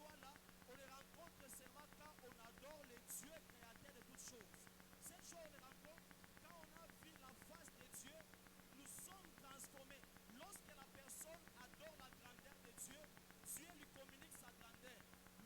joie-là, on les rencontre seulement quand on adore le Dieu créateur de toutes choses. Cette joie, on les rencontre quand on a vu la face de Dieu, nous sommes transformés. Lorsque la personne adore la grandeur de Dieu, Dieu lui communique sa grandeur.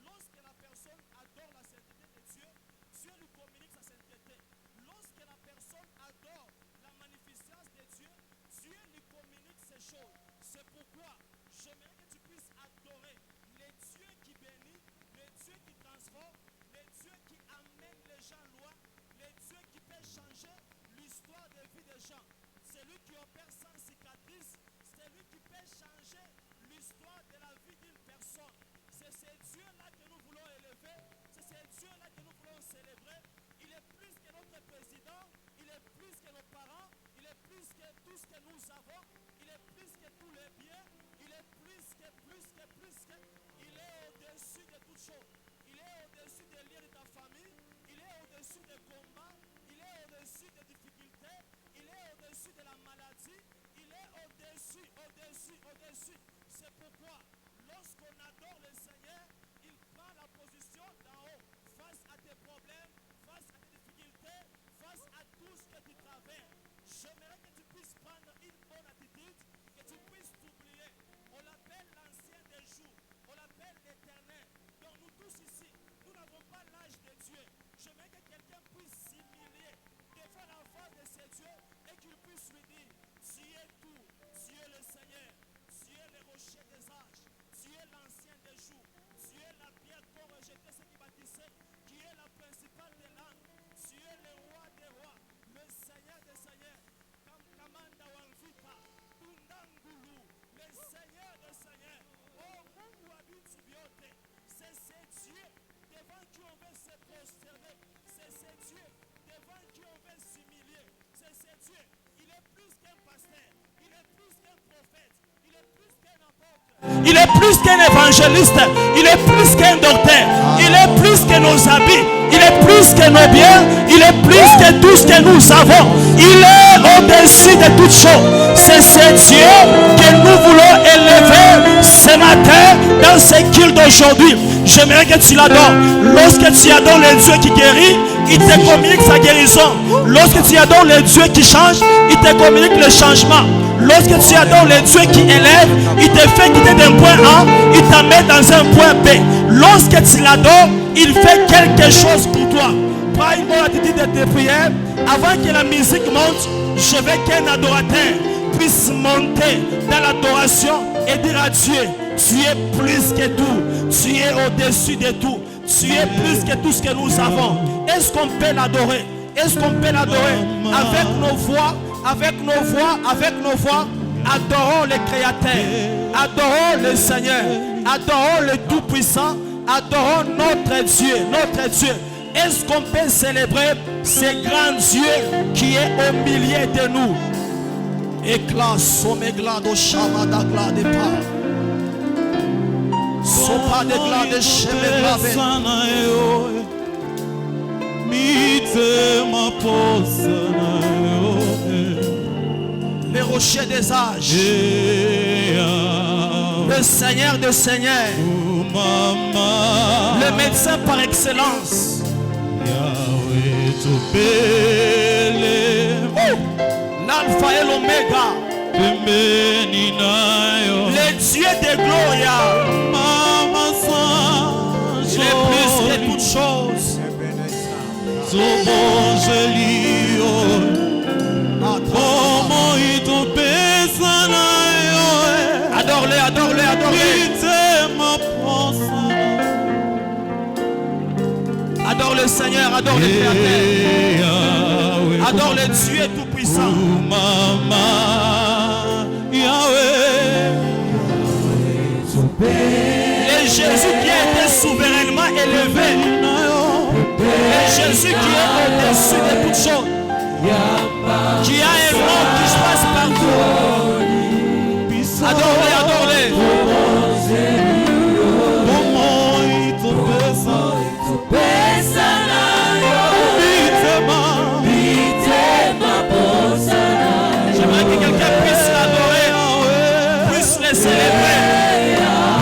Lorsque la personne adore la sainteté de Dieu, Dieu lui communique sa sainteté. Lorsque la personne adore la magnificence de Dieu, Dieu lui communique ces choses. C'est pourquoi j'aimerais que tu puisses adorer le Dieu qui bénit, le Dieu qui transforme, le Dieu qui amène les gens loin, le Dieu qui peut changer l'histoire de vie des gens. C'est lui qui opère sans cicatrice, c'est lui qui peut changer l'histoire de la vie d'une personne. C'est ce Dieu-là que nous voulons élever, c'est ce Dieu-là que nous voulons célébrer. Il est plus que notre président, il est plus que nos parents, il est plus que tout ce que nous avons, il est plus que tous les biens, il est plus que, il est au-dessus de toutes choses. Il est au-dessus des liens de ta famille, il est au-dessus des combats, il est au-dessus des difficultés, il est au-dessus de la maladie, il est au-dessus. C'est pourquoi, lorsqu'on adore le Seigneur, il prend la position d'en haut, face à tes problèmes, face à tes difficultés, face à tout ce que tu traverses. J'aimerais que tu puisses prendre une bonne attitude, que tu puisses t'oublier. On l'appelle l'ancien des jours, on l'appelle l'éternel. Donc nous tous ici, nous n'avons pas l'âge de Dieu. J'aimerais que quelqu'un puisse s'humilier devant la face de ce Dieu et qu'il puisse lui dire: tu es tout, tu es le Seigneur, tu es le rocher des âges, tu es l'ancien des jours, tu es la pierre qu'ont rejeté ceux qui bâtissaient, qui est la principale des langues, tu es le roi des rois, le Seigneur des seigneurs, Kamanda Wanvita, Tundangulu, le Seigneur des seigneurs, oh Mungu Abitibiote. C'est ce Dieu devant qui on veut se prosterner, c'est ce Dieu devant qui on veut s'humilier, c'est ce Dieu. Il est plus qu'un pasteur, il est plus qu'un prophète, il est plus qu'un apôtre, il est plus qu'un évangéliste, il est plus qu'un docteur, il est plus que nos habits, il est plus que nos biens, il est plus que tout ce que nous avons, il est au-dessus de toutes choses. C'est ce Dieu que nous voulons élever ce matin dans ce culte d'aujourd'hui. J'aimerais que tu l'adores. Lorsque tu adores le Dieu qui guérit, il te communique sa guérison. Lorsque tu adores le Dieu qui change, il te communique le changement. Lorsque tu adores le Dieu qui élève, il te fait quitter d'un point A, il t'amène dans un point B. Lorsque tu l'adores, il fait quelque chose pour toi. Prends une bonne attitude de prière. Avant que la musique monte, je veux qu'un adorateur puisse monter dans l'adoration et dire à Dieu: tu es plus que tout, tu es au-dessus de tout, tu es plus que tout ce que nous avons. Est-ce qu'on peut l'adorer? Est-ce qu'on peut l'adorer avec nos voix, avec nos voix? Adorons le Créateur, adorons le Seigneur, adorons le Tout-Puissant, adorons notre Dieu, notre Dieu. Est-ce qu'on peut célébrer ce grand Dieu qui est au milieu de nous? Éclat, somégla, do chamada, gla de pas. Sopa de gla de chemégla. Le rocher des âges, le Seigneur des seigneurs, le médecin par excellence, l'alpha et l'oméga, le Dieu de gloria, il est plus que toutes choses. Adore-le, adore-le, adore-le. Adore le Seigneur, adore le Créateur, adore le Dieu Tout-Puissant. Le Jésus qui a été souverainement élevé, le Jésus qui est au-dessus de toutes choses, qui a un nom qui se passe partout. Adore-le, adore-le. J'aimerais que quelqu'un puisse l'adorer, puisse le célébrer,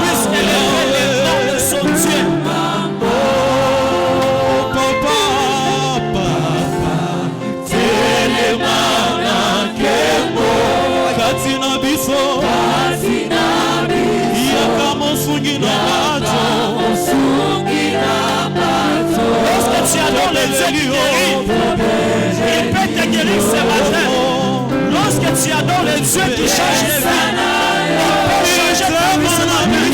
puisse élever le nom de son Dieu. te guérir ce matin. Lorsque tu adores le Dieu qui change les vies, il peut changer ta vie ce matin.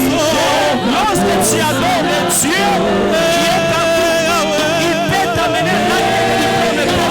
Lorsque tu adores le Dieu qui est ta vie, il peut t'amener là où tu ne peux pas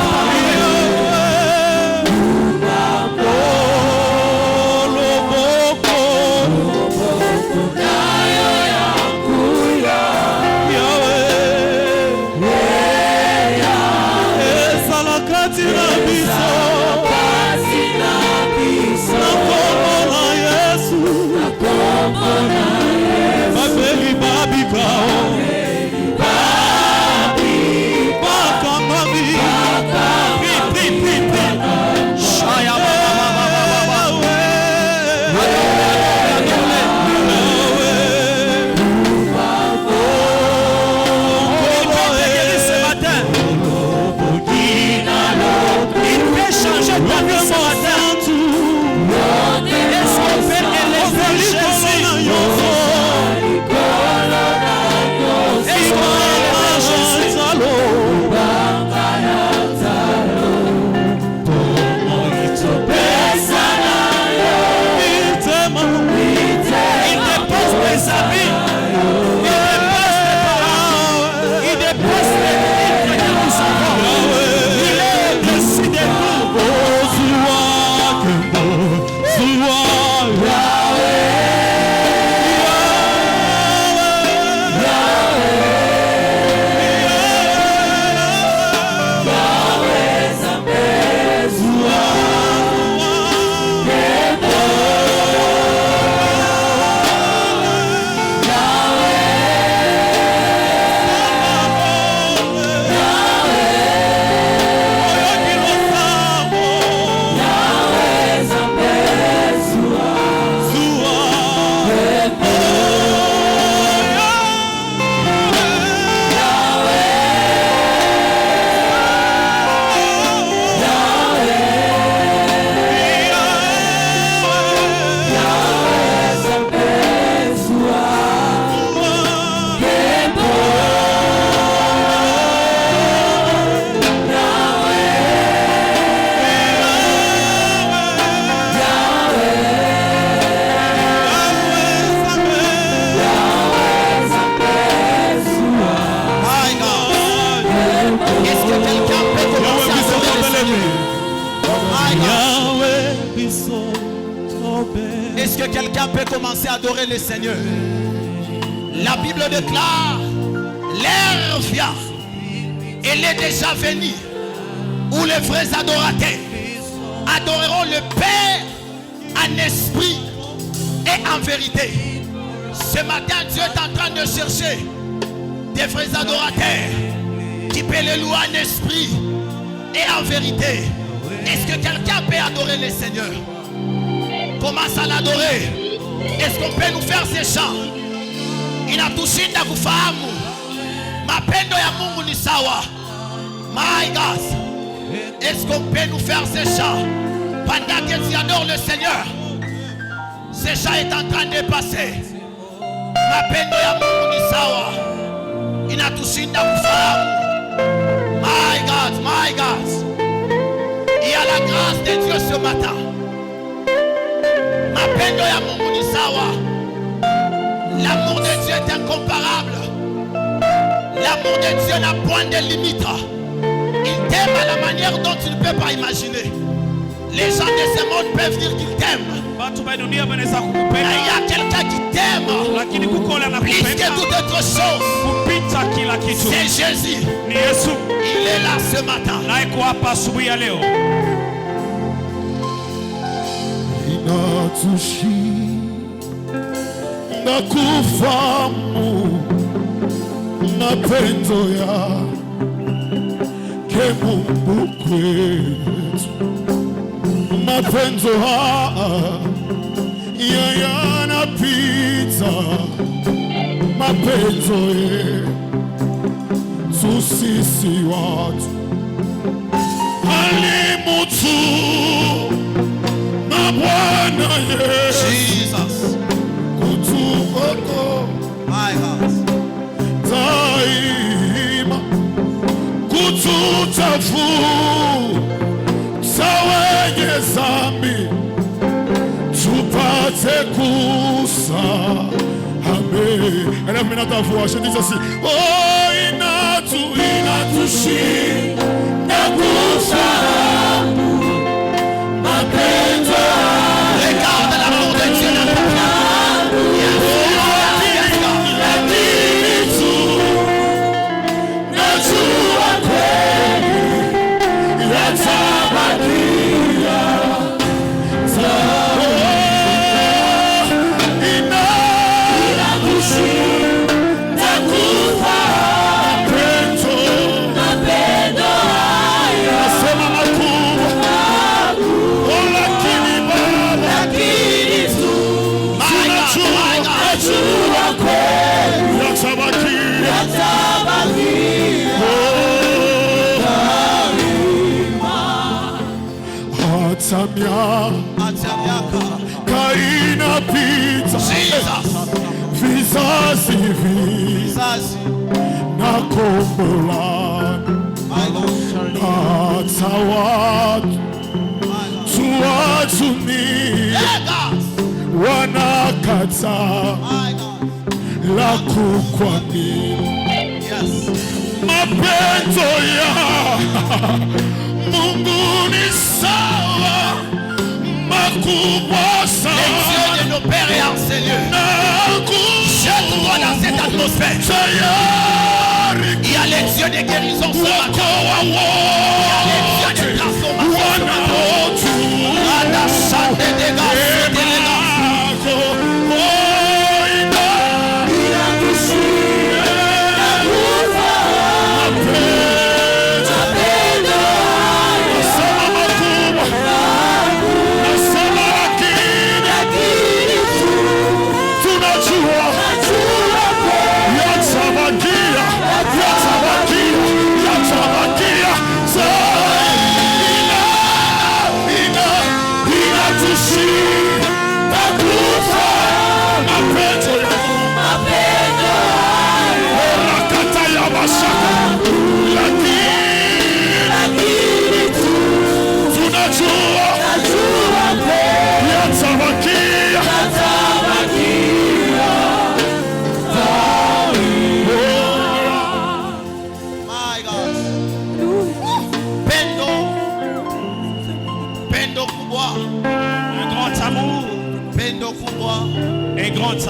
Est-ce que quelqu'un peut commencer à adorer le Seigneur? La Bible déclare, l'heure vient, elle est déjà venue, où les vrais adorateurs adoreront le Père en esprit et en vérité. Ce matin, Dieu est en train de chercher des vrais adorateurs qui peuvent le louer en esprit et en vérité. Est-ce que quelqu'un peut adorer le Seigneur? Commence à l'adorer. Est-ce qu'on peut nous faire ces chants? Inatushinda kufahamu mapendo ya Mungu ni sawa. My God, est-ce qu'on peut nous faire ces chants pendant que tu adores le Seigneur? Ce chant est en train de passer. Mapendo ya Mungu ni sawa. Inatushinda kufahamu. My God, my God. Il y a la grâce de Dieu ce matin. Mapendo ya Mungu ni sawa. L'amour de Dieu est incomparable. L'amour de Dieu n'a point de limite. Il t'aime à la manière dont tu ne peux pas imaginer. Les gens de ce monde peuvent dire qu'ils t'aiment. Mais il y a quelqu'un qui t'aime plus que toute autre chose. C'est Jésus. Il est là ce matin. Inatushi na kufahamu mapendo yake Mungu kwetu. Mapendo haya yanapita, mapendo yetu sisi watu. Alimutu Bwana Jesus. Kutuoko My God. daima kutu kutafuta wenye dhambi tupate kusamehe. Alafu mimi natavua je dis ceci, oh inatushinda kufahamu mapenzi. Regarde l'amour de Dieu dans ta vie. Kaina pita vizazi na kombolana hata watu wa dunia wanakata la kukuamini. Mapendo ya Mungu ni sawa makubwa sana. Les dieux de nos pères est en ces lieux. Jette-toi dans cette atmosphère. Il y a les dieux de guérison ce matin. Il y a les dieux de transformation ce matin.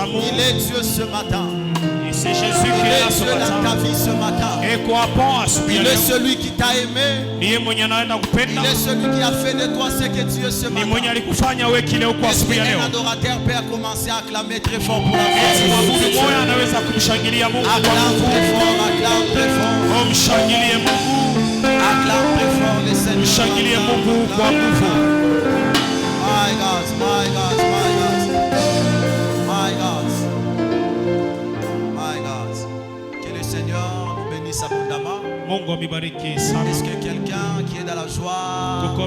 Il est Dieu ce matin. Et c'est Jésus qui est là ce dans ta vie ce matin. Il est celui qui t'a aimé. Il est celui qui a fait de toi ce que tu es ce matin. Est-ce qu'un adorateur peut commencer à acclamer très fort pour la gloire de Dieu? Acclame très fort, acclame très fort. Acclame très fort les Seigneurs. My God, my God, my God. My God. My God. Que le Seigneur nous bénisse abondamment. Est-ce que quelqu'un qui est dans la joie peut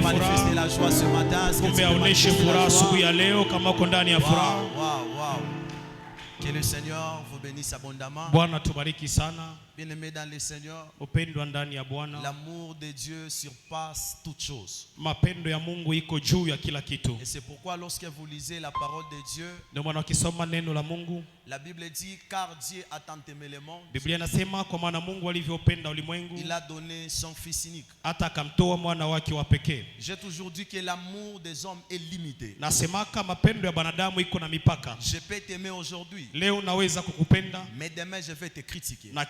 manifester la joie ce matin? Est-ce que tu peux manifester la joie? Wow. Que le Seigneur vous bénisse abondamment. Bien-aimés dans le Seigneur, l'amour de Dieu surpasse toute chose. Et c'est pourquoi lorsque vous lisez la parole de Dieu, la Bible dit car Dieu a tant aimé le monde, il a donné son Fils unique. J'ai toujours dit que l'amour des hommes est limité. Je peux t'aimer aujourd'hui, mais demain je vais te critiquer. Mais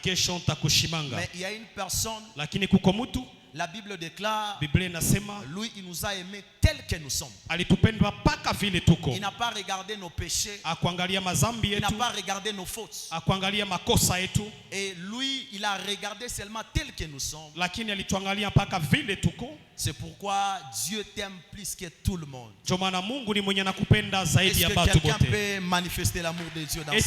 il y a une personne, la Bible déclare, lui il nous a aimés tel que nous sommes. Il n'a pas regardé nos péchés, il n'a pas regardé nos fautes. Et lui il a regardé seulement tel que nous sommes. C'est pourquoi Dieu t'aime plus que tout le monde. Est-ce que quelqu'un peut manifester l'amour de Dieu dans sa vie?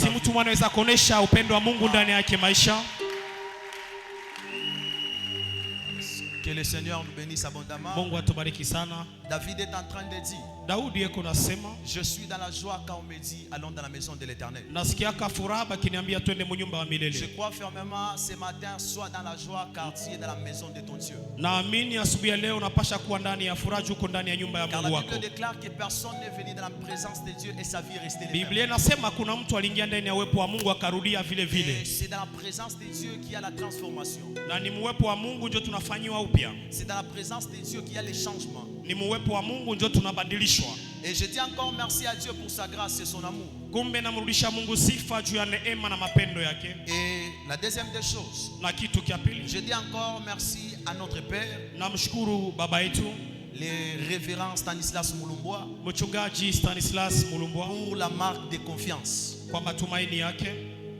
Que le Seigneur nous bénisse abondamment. Mungu atubariki sana. David est en train de dire, Daudi yeko nasema, je suis dans la joie quand on me dit allons dans la maison de l'Éternel. nasikiaka furaha bakiniambia twende mu nyumba wa Je milele. crois fermement ce matin, sois dans la joie car tu es dans la maison de ton Dieu. Naamini asubuhi ya leo unapasha kuwa ndani ya furaha, uko ndani ya nyumba ya Car la Mungu Bible wako. déclare que personne n'est venu dans la présence de Dieu et sa vie est restée la même. Biblia inasema kuna mtu aliingia ndani ya uwepo wa Mungu akarudia vile Et vile. c'est dans la présence de Dieu qu'il y a la transformation. Na ni muwepo wa Mungu ndio tunafanyiwa upya. C'est dans la présence de Dieu qu'il y a les changements. Ni muwepo wa Mungu ndio tunabadilishwa. Et je dis encore merci à Dieu pour sa grâce et son amour. Kumbe namrudisha Mungu sifa juu ya neema na mapendo yake. Et la deuxième des choses, Na kitu kia pili, je dis encore merci à notre Père, namshukuru baba yetu le révérend Stanislas Mulumboa, mchungaji Stanislas Mulumboa pour la marque de confiance. kwa matumaini yake.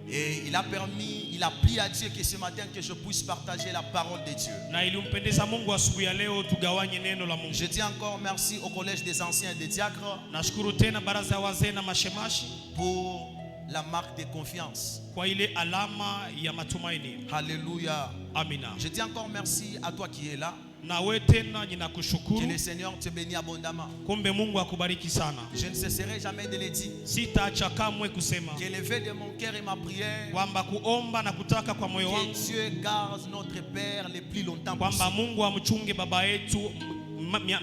Et il a pris à Dieu que ce matin que je puisse partager la parole de Dieu. Na ilimpendeza Mungu asubuhi ya leo tugawanye neno la Mungu. Je dis encore merci au collège des anciens et des diacres Nashukuru tena baraza ya wazee na mashemashi pour la marque de confiance. kwa ile alama ya matumaini. Alléluia. Amina. Je dis encore merci à toi qui es là. Na wewe tena Que ninakushukuru. le Seigneur te bénisse abondamment. Kumbe Mungu akubariki sana. Je ne cesserai jamais de le dire. Sitaacha kamwe kusema Que le vœu de mon cœur et ma prière, kwamba kuomba na kutaka kwa moyo que wangu Dieu garde notre Père le plus longtemps kwamba possible. Mungu amchunge baba yetu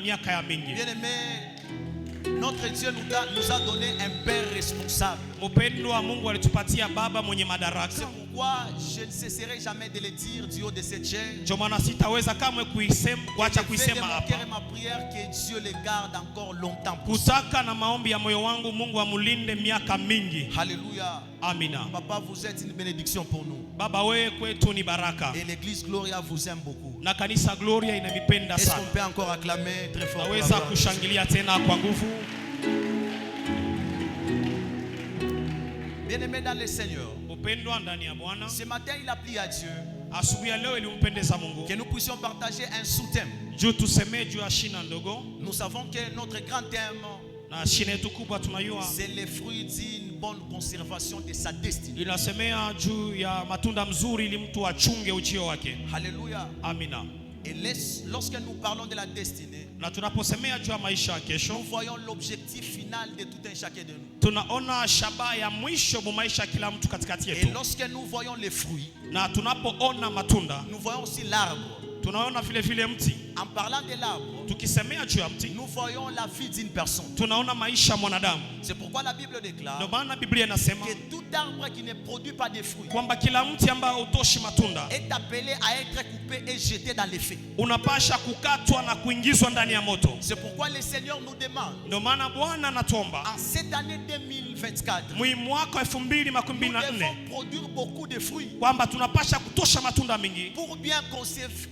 miaka ya mingi. Bien-aimé, notre Dieu nous a donné un Père responsable. Mpendwa, Mungu alitupatia baba mwenye C'est madaraka. pourquoi je ne cesserai jamais de le dire du haut de cette chaîne. Ndio maana sitaweza kamwe kuacha Le vœu de kuisema mon hapa. cœur et ma prière, que Dieu les garde encore longtemps possible. Kutaka na maombi ya moyo wangu Mungu amulinde miaka mingi. Alléluia. Amina. Papa, vous êtes une bénédiction pour nous. Baba, wewe kwetu ni baraka. Et l'église Gloria vous aime beaucoup. Na kanisa Gloria inanipenda Est-ce qu'on sana. peut encore acclamer très fort? pour la Naweza gloire de kushangilia tena kwa nguvu. Dieu. Bien-aimé dans le Seigneur, Upendwa ndani ya Bwana. ce matin il a plu à Dieu Asubuhi ya leo ilimpendeza Mungu. que nous puissions partager un sous-thème. Juu tusemee juu ya shina ndogo. Nous savons que notre grand thème, Na shina yetu kubwa tunayua c'est le fruit d'une bonne conservation de sa destinée. inasemea juu ya matunda mzuri ili mtu achunge ujio wake. Alléluia. Amina. Et lorsque nous parlons de la destinée, Na tunaposemea juu ya maisha ya nous kesho, voyons l'objectif final de tout un chacun de nous. tunaona shabaha ya mwisho mu maisha ya kila mtu katikati Et yetu. lorsque nous voyons les fruits, Na tunapoona matunda, nous voyons aussi l'arbre. tunaona vile vile mti. En parlant de l'arbre, Tukisemea juu ya mti, nous voyons la vie d'une personne. tunaona maisha ya mwanadamu. C'est pourquoi la Bible déclare Ndio maana Biblia inasema que tout arbre qui ne produit pas de fruits kwamba kila mti ambao hautoshi matunda est appelé à être coupé et jeté dans les feux. unapasha kukatwa na kuingizwa ndani ya moto. C'est pourquoi le Seigneur nous demande, Ndio maana Bwana anatuomba en cette année 2024, mwi mwaka nous 2024 devons produire beaucoup de fruits kwamba tunapasha kutosha matunda mingi pour bien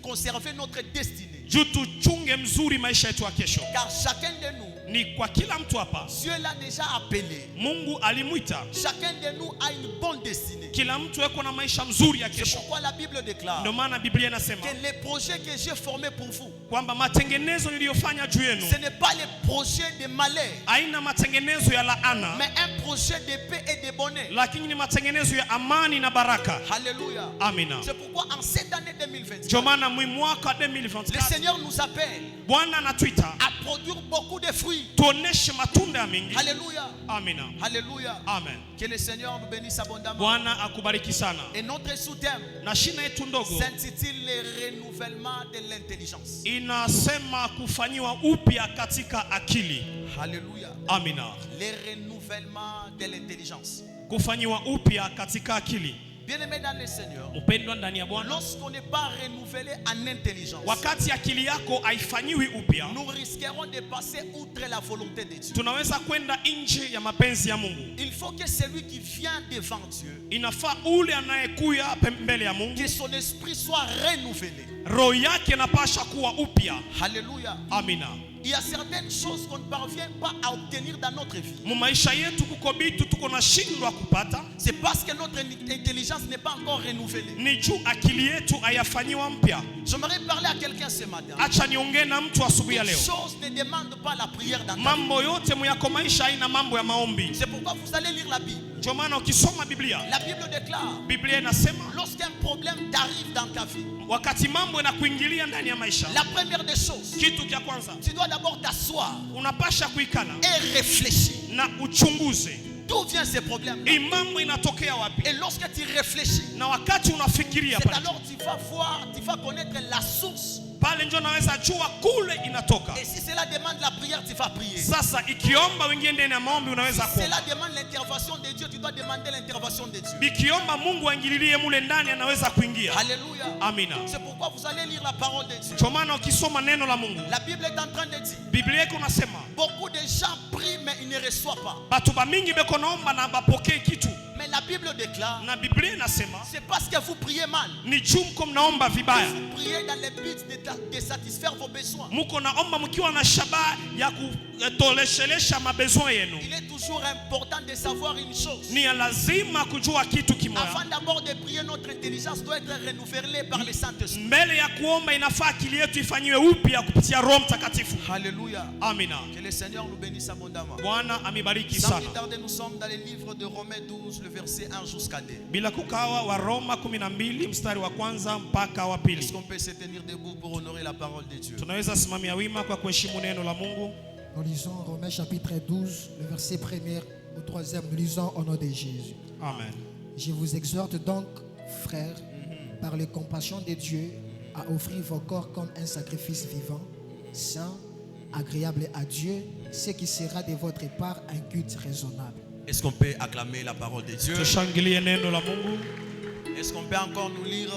conserver notre destinée. juu tuchunge mzuri maisha yetu ya kesho. Car chacun de nous, Ni kwa kila mtu hapa Dieu l'a déjà appelé. Mungu alimwita. Chacun de nous a une bonne destinée. Kila mtu yuko na maisha mzuri ya C'est kesho. pourquoi la Bible déclare Ndio maana Biblia inasema que les projets que j'ai formés pour vous, kwamba matengenezo niliyofanya juu yenu ce n'est pas les projets de malheur, haina matengenezo ya laana, mais un projet de paix et de bonheur. lakini ni matengenezo ya amani na baraka. Alléluia. Amina. C'est pourquoi en cette année 2024, Ndio maana mwi mwaka le 2024 Seigneur nous appelle Bwana anatuita à produire beaucoup de fruits. tuoneshe matunda ya mingi. Alléluia. Amina. Alléluia. Amen. Que le Seigneur nous bénisse abondamment. Bwana akubariki sana. Et notre sous-thème Na shina yetu ndogo s'intitule le renouvellement de l'intelligence. inasema kufanyiwa upya katika akili. Alléluia. Amina. Le renouvellement de l'intelligence. Kufanyiwa upya katika akili. Bien-aimé dans le Seigneur, Upendwa ndani ya Bwana, lorsqu'on n'est pas renouvelé en intelligence, wakati akili yako haifanyiwi upya, nous risquerons de passer outre la volonté de Dieu. tunaweza kwenda nje ya mapenzi ya Mungu. Il faut que celui qui vient devant Dieu, Inafaa ule anayekuya mbele ya Mungu, que son esprit soit renouvelé. roho yake inapasha kuwa upya. Alléluia. Amina. Il y a certaines choses qu'on ne parvient pas à obtenir dans notre vie. Mumaisha yetu kuko bitu tuko na shindwa kupata. C'est parce que notre intelligence n'est pas encore renouvelée. Ni juu akili yetu hayafanyiwa mpya. J'aimerais parler à quelqu'un ce matin. Acha niongee na mtu asubuhi ya leo. Toutes choses ne demandent pas la prière dans ta vie. Mambo yote muyako maisha haina mambo ya maombi. C'est pourquoi vous allez lire la Bible. Ndio maana ukisoma Biblia, La Bible déclare, Biblia inasema lorsqu'un problème t'arrive dans ta vie, wakati mambo yanakuingilia ndani ya maisha, la première des choses, kitu cha kwanza tu dois d'abord t'asseoir unapasha kuikala et réfléchir. na uchunguze D'où vient ces problèmes? hii mambo inatokea wapi, Et lorsque tu réfléchis, na wakati unafikiria c'est pale, alors tu vas voir, tu vas connaître la source. pale ndio naweza jua kule inatoka. Et si cela demande la prière, tu vas prier. Si Sasa ikiomba wengine ndani ya maombi unaweza kuomba. cela demande l'intervention de Dieu, tu dois demander l'intervention de Dieu. Ikiomba Mungu aingililie mule ndani anaweza kuingia. Alléluia. Amina. C'est pourquoi vous allez lire la parole de Dieu. Ndio maana ukisoma neno la Mungu, La Bible est en train de dire, Biblia iko nasema beaucoup de gens prient mais ils ne reçoivent pas. batu ba mingi beko naomba na bapokee kitu, Mais la Bible déclare, na Biblia inasema c'est parce que vous priez mal. ni juu mko mnaomba vibaya. Vous priez dans le but de satisfaire vos besoins. Muko naomba mkiwa na shabaha ya kutoleshelesha mabesoin yenu. Il est toujours important de savoir une chose. Ni ya lazima kujua kitu kimoja. Avant d'abord de prier, notre intelligence doit être renouvelée par le Saint-Esprit. Mbele ya kuomba inafaa akili yetu ifanyiwe upya kupitia Roho Mtakatifu. Alléluia. Amina. Que le Seigneur nous bénisse abondamment. Bwana amibariki Sans sana. plus tarder, nous sommes dans le livre de Romains 12, le verset 1 jusqu'à 2. Bila kukawa wa Roma 12 mstari wa kwanza mpaka wa Est-ce pili. qu'on peut se tenir debout pour honorer la parole de Dieu? Tunaweza simamia wima kwa kuheshimu neno la Mungu. Nous lisons Romains chapitre 12, le verset 1er au 3e. Nous lisons au nom de Jésus. Amen. Je vous exhorte donc, frères, par les compassions de Dieu, à offrir vos corps comme un sacrifice vivant, saint, agréable à Dieu, ce qui sera de votre part un culte raisonnable. Est-ce qu'on peut acclamer la parole de Dieu? Tushangilie neno la Mungu. Est-ce qu'on peut encore nous lire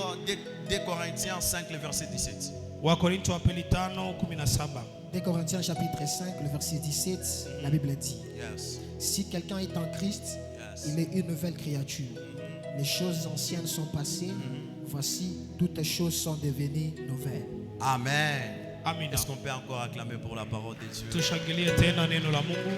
2 Corinthiens 5, le verset 17? Wakorintho wa pili 5:17. 2 Corinthiens chapitre 5, le verset 17, la Bible dit, Yes. si quelqu'un est en Christ, il est une nouvelle créature. Les choses anciennes sont passées, voici, toutes choses sont devenues nouvelles. Amen. Amina. Est-ce qu'on peut encore acclamer pour la parole de Dieu? Tushangilie tena neno la Mungu.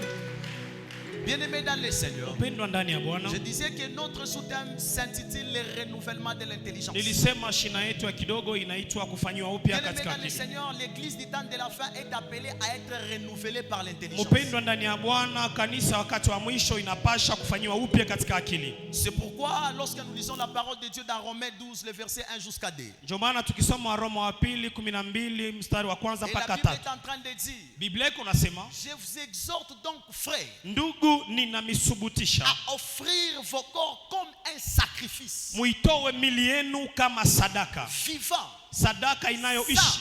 Bien-aimés dans le Seigneur, Pendwa ndani ya Bwana. je disais que notre sous-thème s'intitule le renouvellement de l'intelligence. Nilisema shina yetu ya kidogo inaitwa kufanywa upya Bien-aimés katika dans le akili. Seigneur, l'église du temps de la fin est appelée à être renouvelée par l'intelligence. Mpendwa ndani ya Bwana, kanisa wakati wa mwisho inapasha kufanywa upya katika akili. C'est pourquoi lorsque nous lisons la parole de Dieu dans Romains 12, le verset 1 jusqu'à 2, Ndio maana tukisoma Roma wa pili 12 mstari wa kwanza et la mpaka Bible 3. est en train de dire, Biblia iko nasema, je vous exhorte donc, frères, ndugu ninamisubutisha à offrir vos corps comme un sacrifice muitowe mili yenu kama sadaka, vivant sadaka inayoishi,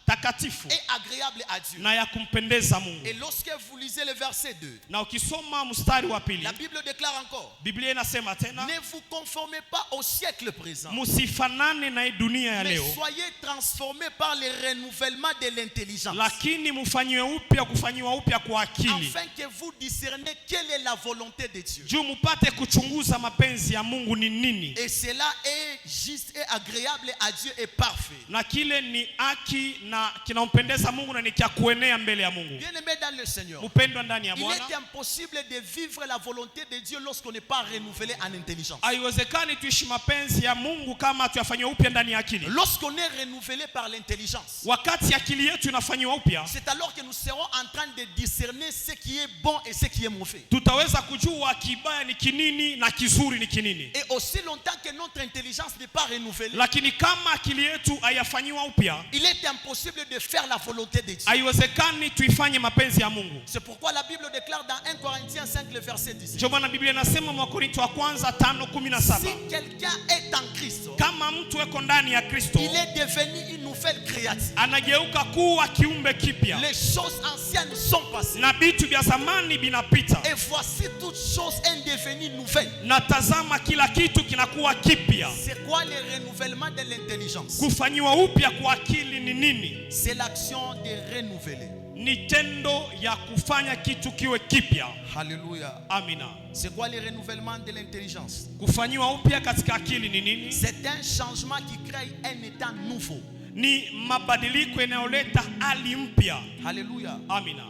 takatifu et agréable à Dieu. na ya kumpendeza Mungu. Et lorsque vous lisez le verset 2, Na ukisoma mstari wa pili, la Bible déclare encore, Biblia inasema tena, ne vous conformez pas au siècle présent, musifanane na hii dunia ya mais leo, soyez transformés par le renouvellement de l'intelligence, lakini mufanyiwe upya, kufanyiwa upya kwa akili, afin que vous discerniez quelle est la volonté de Dieu. juu mupate kuchunguza mapenzi ya Mungu ni nini, Et cela est juste et agréable à Dieu et parfait. na kile ni haki na kinampendeza Mungu na ni cha kuenea mbele ya Mungu. Bien-aimés dans le Seigneur, Mpendwa ndani ya il Bwana, est impossible de vivre la volonté de Dieu lorsqu'on n'est pas renouvelé en intelligence. haiwezekani tuishi mapenzi ya Mungu kama tuyafanywe upya ndani ya akili. Lorsqu'on est renouvelé par l'intelligence, Wakati akili yetu inafanywa upya, c'est alors que nous serons en train de discerner ce qui est bon et ce qui est mauvais. tutaweza kujua kibaya ni kinini na kizuri ni kinini. Et aussi longtemps que notre intelligence n'est pas renouvelée, Lakini kama akili yetu hayafanyiwa upya, il est impossible de faire la volonté de Dieu. haiwezekani tuifanye mapenzi ya Mungu. C'est pourquoi la Bible déclare dans 1 Corinthiens 5, le verset 10. Ndio maana Biblia inasema Wakorintho wa kwanza 5:17, Si quelqu'un est en Christ, kama mtu yuko ndani ya Kristo il est devenu une nouvelle créature. anageuka kuwa kiumbe kipya, Les choses anciennes sont passées. na vitu vya zamani vinapita, Et voici toutes choses sont devenues nouvelles. na tazama kila kitu kinakuwa kipya. C'est quoi le renouvellement de l'intelligence? Kufanyiwa upya kwa akili ni nini? C'est l'action de renouveler. Ni tendo ya kufanya kitu kiwe kipya. Alléluia. Amina. C'est quoi le renouvellement de l'intelligence? Kufanyiwa upya katika akili ni nini? C'est un changement qui crée un état nouveau. ni mabadiliko yanayoleta hali mpya. Alléluia. Amina.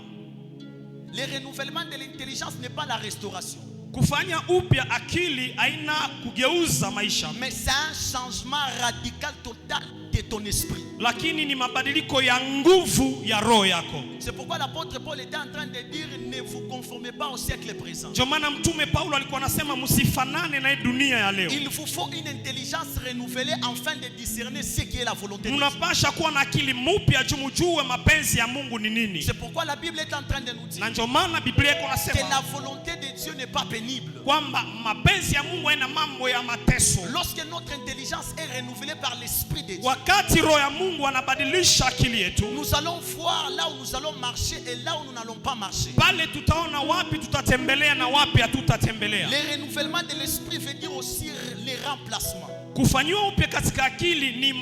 Le renouvellement de l'intelligence n'est pas la restauration. Kufanya upya akili haina kugeuza maisha, Mais c'est un changement radical total de ton esprit. lakini ni mabadiliko ya nguvu ya roho yako. C'est pourquoi l'apôtre Paul était en train de dire ne vous conformez pas au siècle présent. Ndio maana mtume Paulo alikuwa anasema msifanane na dunia ya leo. Il vous faut une intelligence renouvelée afin de discerner ce qui est la volonté de Dieu. Mnapasha kuwa na akili mpya jumujue mapenzi ya Mungu ni nini. C'est pourquoi la Bible est en train de nous dire Na ndio maana Biblia iko que nasema la volonté de Dieu n'est pas pénible. kwamba mapenzi ya Mungu haina mambo ya mateso. Lorsque notre intelligence est renouvelée par l'Esprit de Dieu, Wakati roho ya Mungu anabadilisha akili yetu, nous allons voir là où nous allons marcher et là où nous n'allons pas marcher. pale tutaona wapi tutatembelea na wapi hatutatembelea. Le renouvellement de l'esprit veut dire aussi les remplacements. Kufanyiwa upya katika akili ni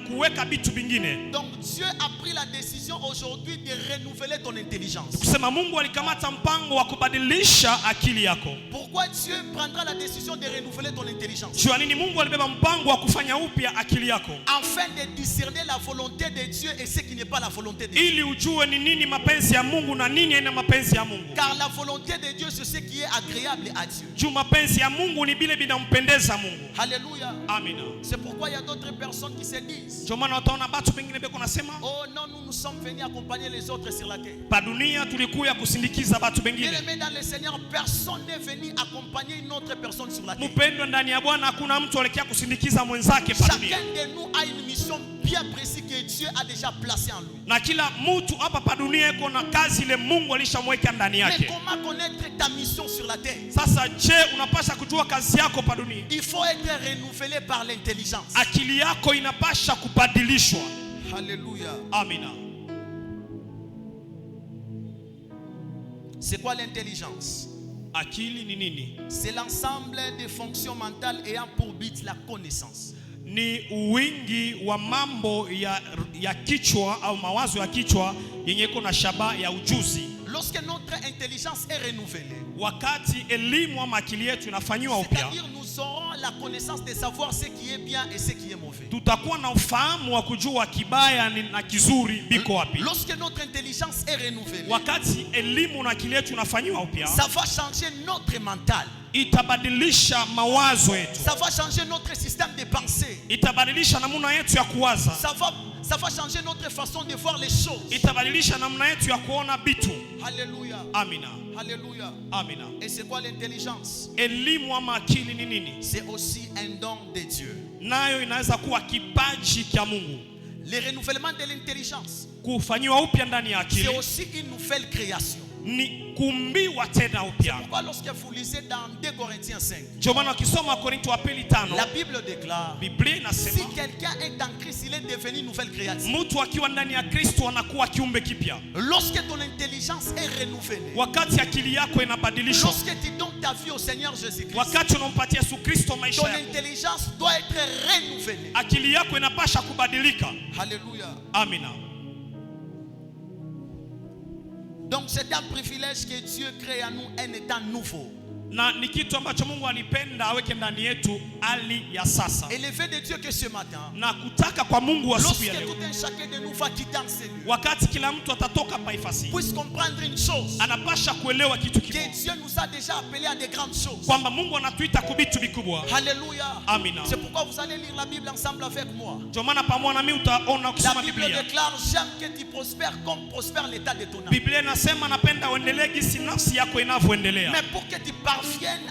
kuweka vitu vingine. Donc Dieu a pris la décision aujourd'hui de renouveler ton intelligence. Kusema Mungu alikamata mpango wa kubadilisha akili yako. Pourquoi Dieu prendra la décision de renouveler ton intelligence? Jua nini Mungu alibeba mpango wa kufanya upya akili yako? Afin de discerner la volonté de Dieu et ce qui n'est pas la volonté de Dieu. Ili ujue ni nini mapenzi ya Mungu na nini haina mapenzi ya Mungu. Car la volonté de Dieu c'est ce qui est agréable à Dieu. Juu mapenzi ya Mungu ni bile binampendeza Mungu. Alléluia. Amina. C'est pourquoi il y a d'autres personnes qui se disent Ndio maana utaona watu wengine beko nasema, oh non, nous sommes venus accompagner les autres sur la terre. pa dunia tulikuya kusindikiza watu wengine. Bien-aimés dans le Seigneur, personne n'est venu accompagner une autre personne sur la terre. Mpendwa ndani ya Bwana, hakuna mtu alikia kusindikiza mwenzake pa dunia. Chacun de nous a une mission bien précise que Dieu a déjà placée en lui. Na kila mtu hapa pa dunia iko na kazi ile Mungu alishamweka ndani Mais yake. comment connaître ta mission sur la terre? Sasa je, unapasha kujua kazi yako pa dunia? Il faut être renouvelé par l'intelligence. Akili yako inapasha kubadilishwa. Alléluia. Amina. C'est quoi l'intelligence? Akili ni nini? C'est l'ensemble des fonctions mentales ayant pour but la connaissance. Ni wingi wa mambo ya kichwa au mawazo ya kichwa yenye iko na shaba ya ujuzi. Lorsque notre intelligence est renouvelée, Wakati elimu ama akili yetu inafanywa upya, c'est-à-dire nous aurons la connaissance de savoir ce qui est bien et ce qui est mauvais. tutakuwa na ufahamu wa kujua kibaya na kizuri biko wapi. Lorsque notre intelligence est renouvelée, Wakati elimu na akili yetu inafanywa upya, ça va changer notre mental. itabadilisha mawazo yetu, Ça va changer notre système de pensée. itabadilisha namna yetu ya kuwaza, Ça va changer notre façon de voir les choses. itabadilisha namna yetu ya kuona vitu. Alléluia. Amina. Alléluia. Amina. Et c'est quoi l'intelligence? Elimu ama akili ni nini? C'est aussi un don de Dieu. Nayo inaweza kuwa kipaji cha Mungu. Le renouvellement de l'intelligence, Kufanywa upya ndani ya c'est akili aussi une nouvelle création. ni kumbiwa tena upya. Pourquoi lorsque vous lisez dans 2 Corinthiens 5, Ndio maana ukisoma Korinto wa pili 5, la Bible déclare, Biblia si inasema quelqu'un est en Christ, il est devenu une nouvelle création. mtu akiwa ndani ya Kristo anakuwa kiumbe kipya. Lorsque ton intelligence est renouvelée, Wakati akili yako inabadilishwa, lorsque tu donnes ta vie au Seigneur Jésus-Christ, wakati unampatia Yesu Kristo maisha ton yako, intelligence doit être renouvelée. akili yako inapasha kubadilika. Alléluia. Amina. Donc c'est un privilège que Dieu crée en nous un état nouveau. Na ni kitu ambacho Mungu alipenda aweke ndani yetu hali ya sasa. Et le vœu de Dieu que ce matin, Na kutaka kwa Mungu asubuhi lorsque ya leo, tout un chacun de nous va quitter en ces lieux, wakati kila mtu atatoka paifasi, puisse comprendre une chose, anapasha kuelewa kitu que kimoja, Dieu nous a déjà appelés à de grandes choses. kwamba Mungu anatuita kubitu vikubwa. Alléluia. Amina. C'est pourquoi vous allez lire la Bible ensemble avec moi. Ndio maana pamoja na mimi utaona La kusoma Bible Biblia. déclare, j'aime que tu prospères comme prospère l'état de ton âme. Biblia inasema napenda uendelee jinsi nafsi yako inavyoendelea. Mais pour que tu parviennes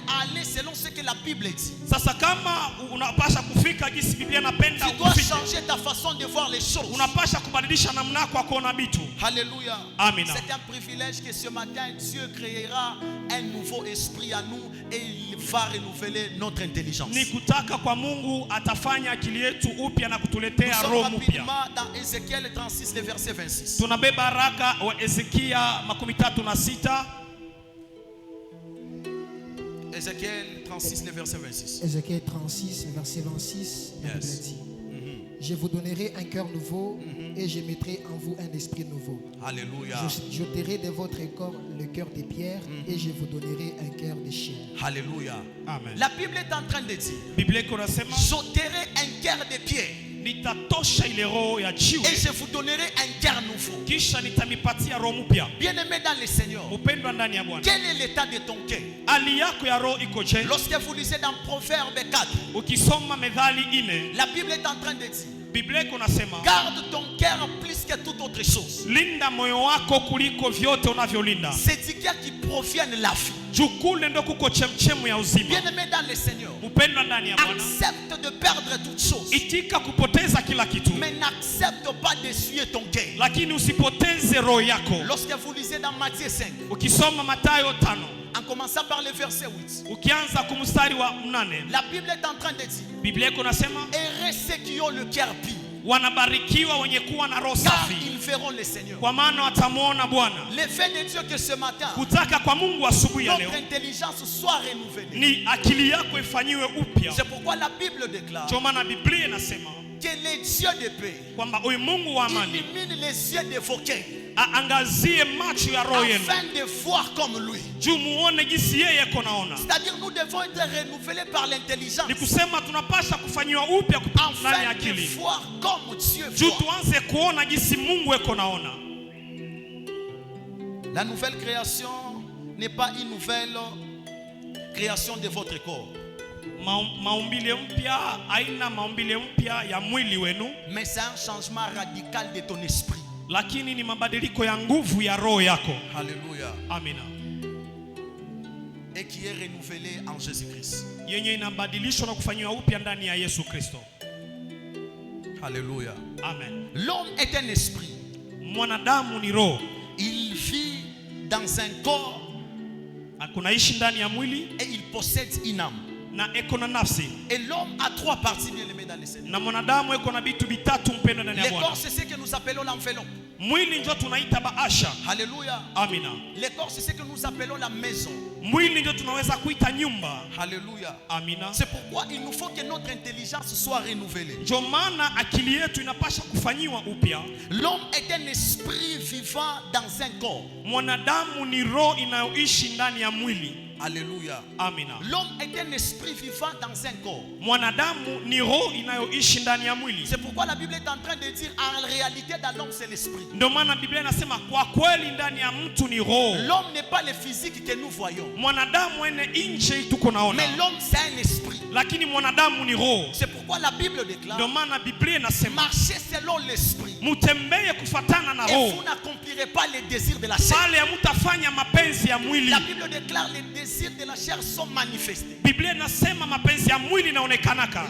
à aller selon ce que la Bible dit, Sasa kama unapasha kufika jinsi Biblia inapenda tu dois ufike, changer ta façon de voir les choses. unapasha kubadilisha namna yako ya kuona vitu. Alléluia. Amina. C'est un privilège que ce matin, Dieu créera un nouveau esprit à nous et il va renouveler notre intelligence. Ni kutaka kwa Mungu atafanya akili yetu upya na Nous kutuletea sommes roho mpya. rapidement dans Ézéchiel 36, le verset 26. Tunabeba haraka wa Ezekia 36. Ézéchiel 36, le verset 26. Ézéchiel 36, verset 26, la Bible Yes. dit, je vous donnerai un cœur nouveau et je mettrai en vous un esprit nouveau. Alléluia. Je j'ôterai de votre corps le cœur de pierre et je vous donnerai un cœur de chien. Alléluia. Amen. La Bible est en train de dire, Biblia iko nasema j'ôterai un cœur de pierre nitatosha ile roho ya jiwe, et je vous donnerai un cœur nouveau. kisha nitamipatia roho mpya. Bien-aimé dans le Seigneur, Upendwa ndani ya Bwana, quel est l'état de ton cœur? hali yako ya roho iko je? Lorsque vous lisez dans Proverbe 4, Ukisoma Methali 4, la Bible est en train de dire, Biblia iko nasema, garde ton cœur plus que toute autre chose. linda moyo wako kuliko vyote unavyolinda, C'est du cœur qui provient de la vie. juu kule ndo kuko chemchemu ya uzima. Bien-aimé dans le Seigneur, Upendwa ndani ya Bwana, accepte de perdre toutes choses, itika kupoteza kila kitu, mais n'accepte pas d'essuyer ton cœur. lakini usipoteze roho yako. Lorsque vous lisez dans Matthieu 5, Ukisoma Mathayo 5, en commençant par le verset 8, ukianza kumstari wa 8, la Bible est en train de dire, Biblia iko nasema, heureux ceux qui ont le cœur pur, wanabarikiwa wenye kuwa na roho car safi, ils verront le Seigneur. kwa maana watamwona Bwana. Le fait de Dieu que ce matin, Kutaka kwa Mungu asubuhi ya leo notre intelligence soit renouvelée. ni akili yako ifanyiwe upya. C'est pourquoi la Bible déclare Ndio maana Biblia inasema que le Dieu de paix kwamba huyu Mungu wa amani illumine les yeux de vos cœurs, aangazie macho ya roho yenu, afin de voir comme lui. juu muone jinsi yeye iko naona. C'est-à-dire nous devons être renouvelés par l'intelligence, Ni kusema tunapasha kufanyiwa upya ndani ya afin de akili, voir comme Dieu juu voit. tuanze kuona jinsi Mungu iko naona. La nouvelle création n'est pas une nouvelle création de votre corps, Maumbile mpya haina maumbile mpya ya mwili wenu, mais c'est un changement radical de ton esprit. lakini ni mabadiliko ya nguvu ya roho yako. Alléluia. Amina. Et qui est renouvelé en Jésus-Christ. Yenye inabadilishwa na kufanywa upya ndani ya Yesu Kristo. Alléluia. Amen. L'homme est un esprit. Mwanadamu ni roho, Il vit dans un corps kunaishi ndani ya mwili et il possède une âme. na eko na nafsi, Et l'homme a trois parties bien aimées dans le Seigneur. na mwanadamu eko na vitu vitatu mpendo ndani ya Le Bwana. corps, c'est ce que nous appelons l'enveloppe. Mwili ndio tunaita baasha. Alléluia. Amina. Le corps, c'est ce que nous appelons la maison. Mwili ndio tunaweza kuita nyumba. Alléluia. Amina. C'est pourquoi il nous faut que notre intelligence soit renouvelée. Ndio maana akili yetu inapasha kufanyiwa upya. L'homme est un esprit vivant dans un corps. Mwanadamu ni roho inayoishi ndani ya mwili. Alléluia. Amina. L'homme est un esprit vivant dans un corps. Mwanadamu ni roho inayoishi ndani ya mwili. C'est pourquoi la Bible est en train de dire en réalité dans l'homme c'est l'esprit. Ndio maana Biblia inasema kwa kweli ndani ya mtu ni roho. L'homme n'est pas le physique que nous voyons. Mwanadamu ene nje tuko naona, Mais l'homme c'est un esprit. lakini mwanadamu ni roho. C'est pourquoi la Bible déclare Ndio maana Biblia inasema marchez selon l'esprit mutembee kufatana na et roho, vous n'accomplirez pas les désirs de la chair. pale hamutafanya mapenzi ya mwili. La Bible déclare les désirs de la chair sont manifestés. Biblia inasema mapenzi ya mwili inaonekanaka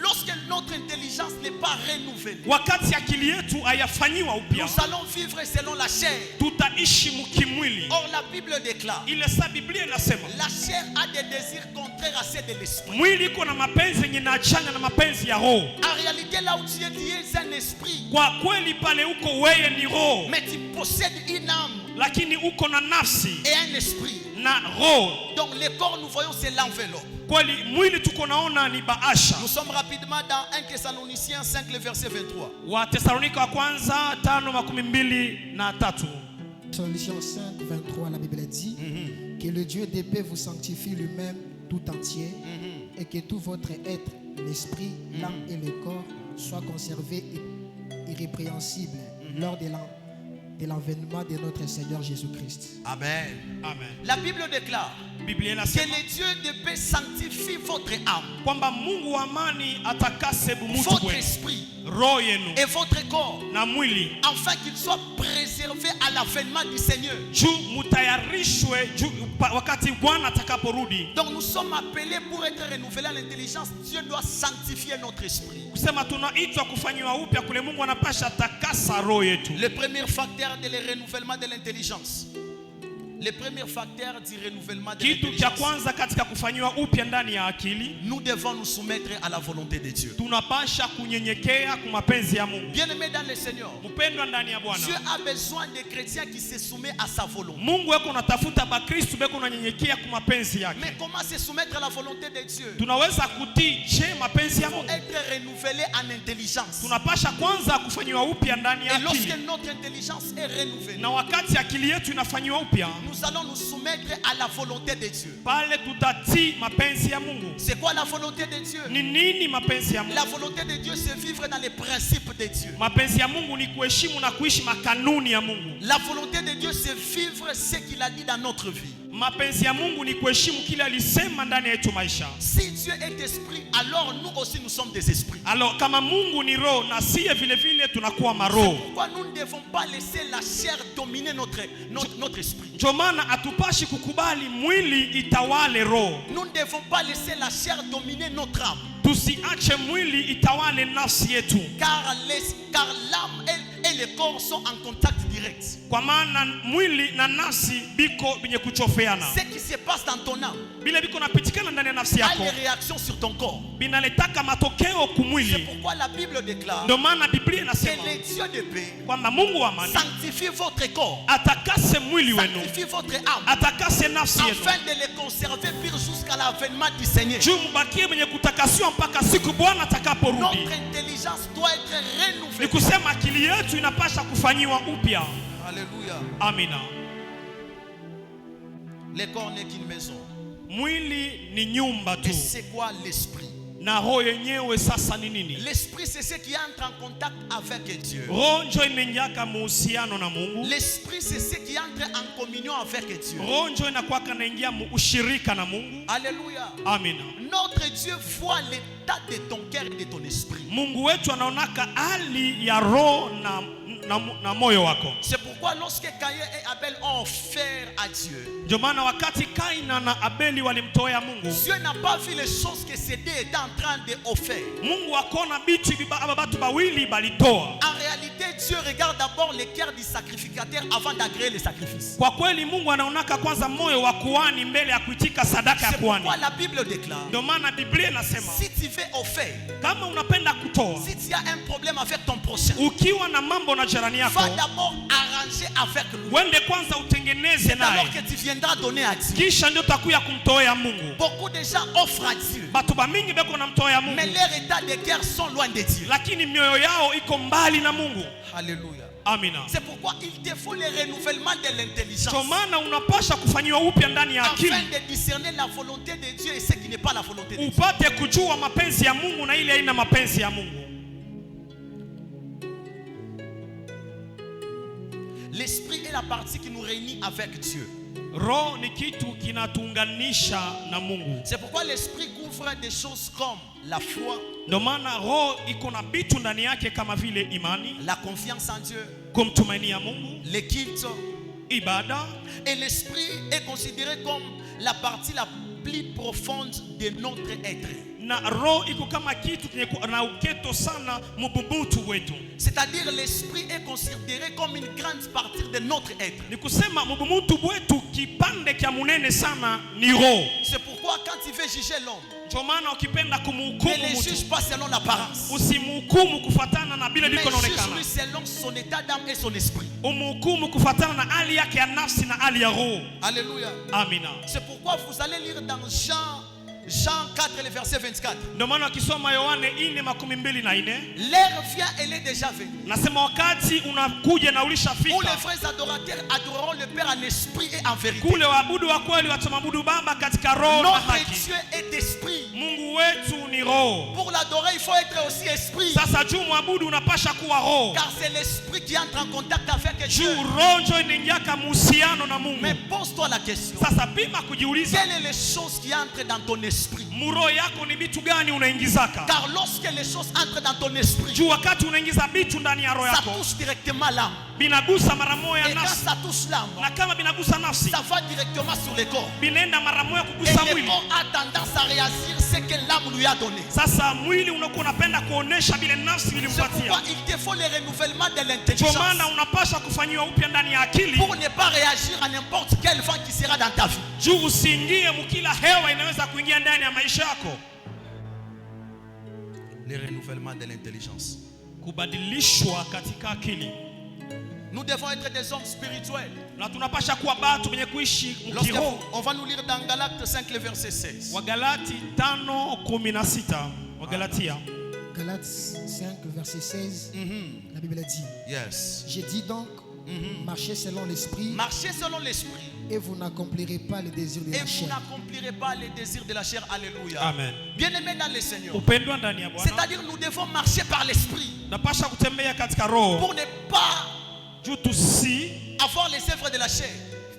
Lorsque notre intelligence n'est pas renouvelée, wakati akili yetu hayafanyiwa upya, nous allons vivre selon la chair. tutaishi mkimwili. Or la Bible déclare Ile saa Biblia inasema la chair a des désirs contraires à ceux de l'esprit. mwili iko na mapenzi yenye naachana na mapenzi ya roho. En réalité, là où tu es un esprit, Kwa kweli pale uko weye ni roho, mais tu possèdes une âme lakini uko na nafsi et un esprit. na roho. Donc le corps, nous voyons, c'est l'enveloppe. Kweli mwili tuko naona ni baasha. Nous sommes rapidement dans 1 Thessaloniciens 5, le verset 23. Wa Thessalonika wa kwanza 5:23. Solution 5, 23, la Bible dit que le Dieu de paix vous sanctifie lui-même tout entier et que tout votre être, l'esprit, l'âme et le corps soient conservés irrépréhensibles lors de l'avènement de notre Seigneur Jésus-Christ. Amen. Amen. La Bible déclare Biblia que inasema le Dieu de paix sanctifie votre âme, kwamba Mungu wa amani atakase bumutu votre kwenu, esprit roho yenu et votre corps, na mwili, afin qu'il soit préservé à l'avènement du Seigneur. juu mutayarishwe wakati Bwana atakaporudi. Donc nous sommes appelés pour être renouvelés à l'intelligence. Dieu doit sanctifier notre esprit. Kusema tunaitwa kufanyiwa upya kule, Mungu anapasha takasa roho yetu. Le premier facteur de le renouvellement de l'intelligence. Le premier facteur du renouvellement de Kitu cha l'intelligence. kwanza katika kufanyiwa upya ndani ya akili, Nous devons nous soumettre à la volonté de Dieu. tunapasha kunyenyekea kwa mapenzi ya Mungu. Bien-aimés dans le Seigneur, Mpendwa ndani ya Dieu Bwana, a besoin de chrétiens qui se soumettent à sa volonté. Mungu yako natafuta bakristu beko nanyenyekea kwa mapenzi yake. Mais comment se soumettre à la volonté de Dieu? Tunaweza kutii je mapenzi ya Il faut Mungu? être renouvelé en intelligence. Tunapasha kwanza kufanyiwa upya ndani ya Et lorsque akili, notre intelligence est renouvelée, na wakati akili yetu inafanyiwa upya, nous nous allons nous soumettre à la volonté de Dieu. pale tutatii mapenzi ya Mungu. C'est quoi la volonté de Dieu? Ni nini mapenzi ya Mungu? La volonté de Dieu, c'est vivre dans les principes de Dieu. Mapenzi ya Mungu ni kuheshimu na kuishi makanuni ya Mungu. La volonté de Dieu, c'est vivre ce qu'il a dit dans notre vie. Mapenzi ya Mungu ni kuheshimu kile alisema ndani yetu maisha. Si Dieu est esprit, alors nous aussi nous sommes des esprits. Alors kama Mungu ni roho na siye vile vile tunakuwa maroho. Pourquoi nous ne devons pas laisser la chair dominer notre esprit? Ndio maana hatupashi kukubali mwili itawale roho. Nous ne devons pas laisser la chair dominer notre âme. Tusiache mwili itawale nafsi yetu. Car l'âme et le corps sont en contact direct. Kwa maana mwili na nafsi biko binye kuchofeana. Ce qui se passe dans ton âme Bile biko napitikana ndani ya nafsi a yako. des réactions sur ton corps. Binaletaka matokeo C'est kumwili. pourquoi la Bible déclare Ndio maana Biblia que inasema les dieux de paix kwamba Mungu wa amani sanctifie votre corps, atakase mwili wenu, sanctifie votre âme, atakase nafsi yenu, afin de les conserver pire jusqu'à l'avènement du Seigneur. juu mubakie mwenye kutakasiwa mpaka siku Bwana atakaporudi. Notre intelligence doit être Ni renouvelée. kusema akili yetu inapasha kufanyiwa upya. Alléluia. Amina. Le corps n'est qu'une maison. Mwili ni nyumba tu. Et c'est quoi l'esprit? Na roho yenyewe sasa ni nini? L'esprit, c'est ce qui entre en contact avec Dieu. Roho njo inaingiaka muhusiano na Mungu. L'esprit, c'est ce qui entre en communion avec Dieu. Roho njo inakuwaka naingia ushirika na Mungu. Alléluia. Amina. Notre Dieu voit l'état de ton cœur et de ton esprit. Mungu wetu anaonaka hali ya roho na moyo wako. C'est pourquoi lorsque Caïn et Abel ont offert à Dieu, Ndio maana wakati Kaina na Abeli walimtoea Mungu, Dieu n'a pas vu les choses que ces deux étaient en train d'offrir. Mungu akona bitu aba batu bawili balitoa. En réalité, Dieu regarde d'abord le cœur du sacrificateur avant d'agréer le sacrifice. Kwa kweli Mungu anaonaka kwanza moyo wa kuhani mbele ya kuitika sadaka ya C'est kuhani. pourquoi la Bible déclare, Ndio maana Biblia inasema si tu veux offrir, kama unapenda kutoa, si tu as un problème avec ton prochain, ukiwa na mambo na jirani yako, va d'abord arranger avec lui. wende kwanza utengeneze C'est alors naye, que tu viendras donner à Dieu. kisha ndio takuya kumtoea Mungu. Beaucoup de gens offrent à Dieu, Batu bamingi beko namtoea mais Mungu, leur état de cœur sont loin de Dieu. lakini mioyo yao iko mbali na Mungu. Alléluia. Amina. C'est pourquoi il te faut le renouvellement de l'intelligence, Ndio maana unapasha kufanyiwa upya ndani ya afin akili, de discerner la volonté de Dieu et ce qui n'est pas la volonté de Dieu. upate kujua mapenzi ya Mungu na ile haina mapenzi ya Mungu. L'esprit est la partie qui nous réunit avec Dieu. Roho ni kitu kinatuunganisha na Mungu. C'est pourquoi l'esprit couvre des choses comme la foi, Ndio maana roho iko na bitu ndani yake kama vile imani, la confiance en Dieu, kumtumainia Mungu, le culte. ibada. Et l'esprit est considéré comme la partie la plus profonde de notre être. Na roho iko kama kitu kenye na uketo sana mububutu wetu. C'est-à-dire l'esprit est considéré comme une grande partie de notre être. Ni kusema mububutu wetu kipande kya munene sana ni roho. C'est pourquoi quand tu veux juger l'homme, Ndio maana ukipenda ne kumhukumu le juge mtu, pas selon l'apparence, usimhukumu kufatana na bila mais liko naonekana. juge-lui selon son état d'âme et son esprit. Umhukumu kufatana na hali yake ya nafsi na hali ya roho. Alléluia. Amina. C'est pourquoi vous allez lire dans Jean 4, le verset 24. Ndio maana ukisoma Yohane 4:24, L'heure vient, elle est déjà venue, nasema wakati unakuja na où les ulishafika, vrais adorateurs adoreront le Père en esprit et en vérité. kule waabudu wa kweli watamwabudu Baba katika roho na Notre haki. Dieu est esprit. Mungu wetu ni roho. Pour l'adorer, il faut être aussi esprit. Sasa juu mwabudu unapasha kuwa roho, Car c'est l'esprit qui entre en contact avec juu Dieu. roho njo inaingiaka muhusiano na Mungu. Mais pose-toi la question. Sasa pima kujiuliza, Quelles sont les choses qui entrent dans ton esprit? muroho yako ni bitu gani unaingizaka? Car lorsque les choses entrent dans ton esprit, Juu wakati unaingiza bitu ndani ya roho ça yako, touche directement l'âme. binagusa mara moja Et quand nafsi, ça touche l'âme, na kama binagusa nafsi, ça va directement sur le corps. binaenda mara moja Et kugusa le mwili. corps a tendance à réagir ce que l'âme lui a donné. Sasa mwili unakuwa unapenda kuonesha vile nafsi C'est ilimpatia. pourquoi il te faut le renouvellement de Ndio l'intelligence maana unapasha kufanyiwa upya ndani ya akili, pour ne pas réagir à n'importe quel vent qui sera dans ta vie. juu usiingie mkila hewa inaweza kuingia ndani ya maisha yako. Le renouvellement de l'intelligence. Kubadilishwa katika akili, Nous devons être des hommes spirituels. na tunapasha kuwa batu wenye kuishi mkiroho. On va nous lire dans Galates 5, le verset 16. Wagalati 5:16. Wagalatia Galates 5, verset 16, la Bible dit, Yes. j'ai dit donc, Marchez selon l'esprit. Marchez selon l'esprit. Et vous n'accomplirez pas les désirs de Et la vous chair. n'accomplirez pas les désirs de la chair. Alléluia. Amen. Bien-aimés dans le Seigneur. Upendwa ndani ya Bwana. C'est-à-dire nous devons marcher par l'esprit. Napasha kutembea katika roho. Pour ne pas Juu tusi avoir les œuvres de la chair.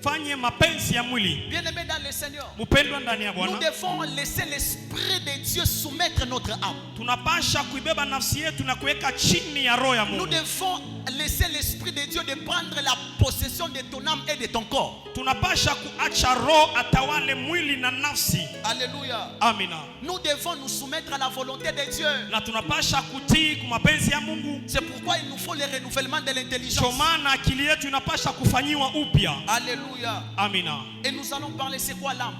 fanye mapenzi ya mwili. Bien-aimés dans le Seigneur. Mpendwa ndani ya Nous Bwana. devons laisser l'esprit de Dieu soumettre notre âme. Tunapasha kuibeba nafsi yetu na kuweka chini ya roho ya Nous Mungu. devons laisser l'esprit de Dieu de prendre la possession de ton âme et de ton corps. Tunapasha kuacha roho atawale mwili na nafsi. Alléluia. Amina. Nous devons nous soumettre à la volonté de Dieu. Na tunapasha kutii kwa mapenzi ya Mungu. C'est pourquoi il nous faut le renouvellement de l'intelligence. Kwa maana akili yetu inapasha kufanyiwa upya. Alléluia. Amina. Et nous allons parler, c'est quoi l'âme?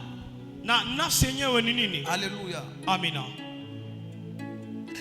Na nafsi yenyewe ni nini? Alléluia. Amina.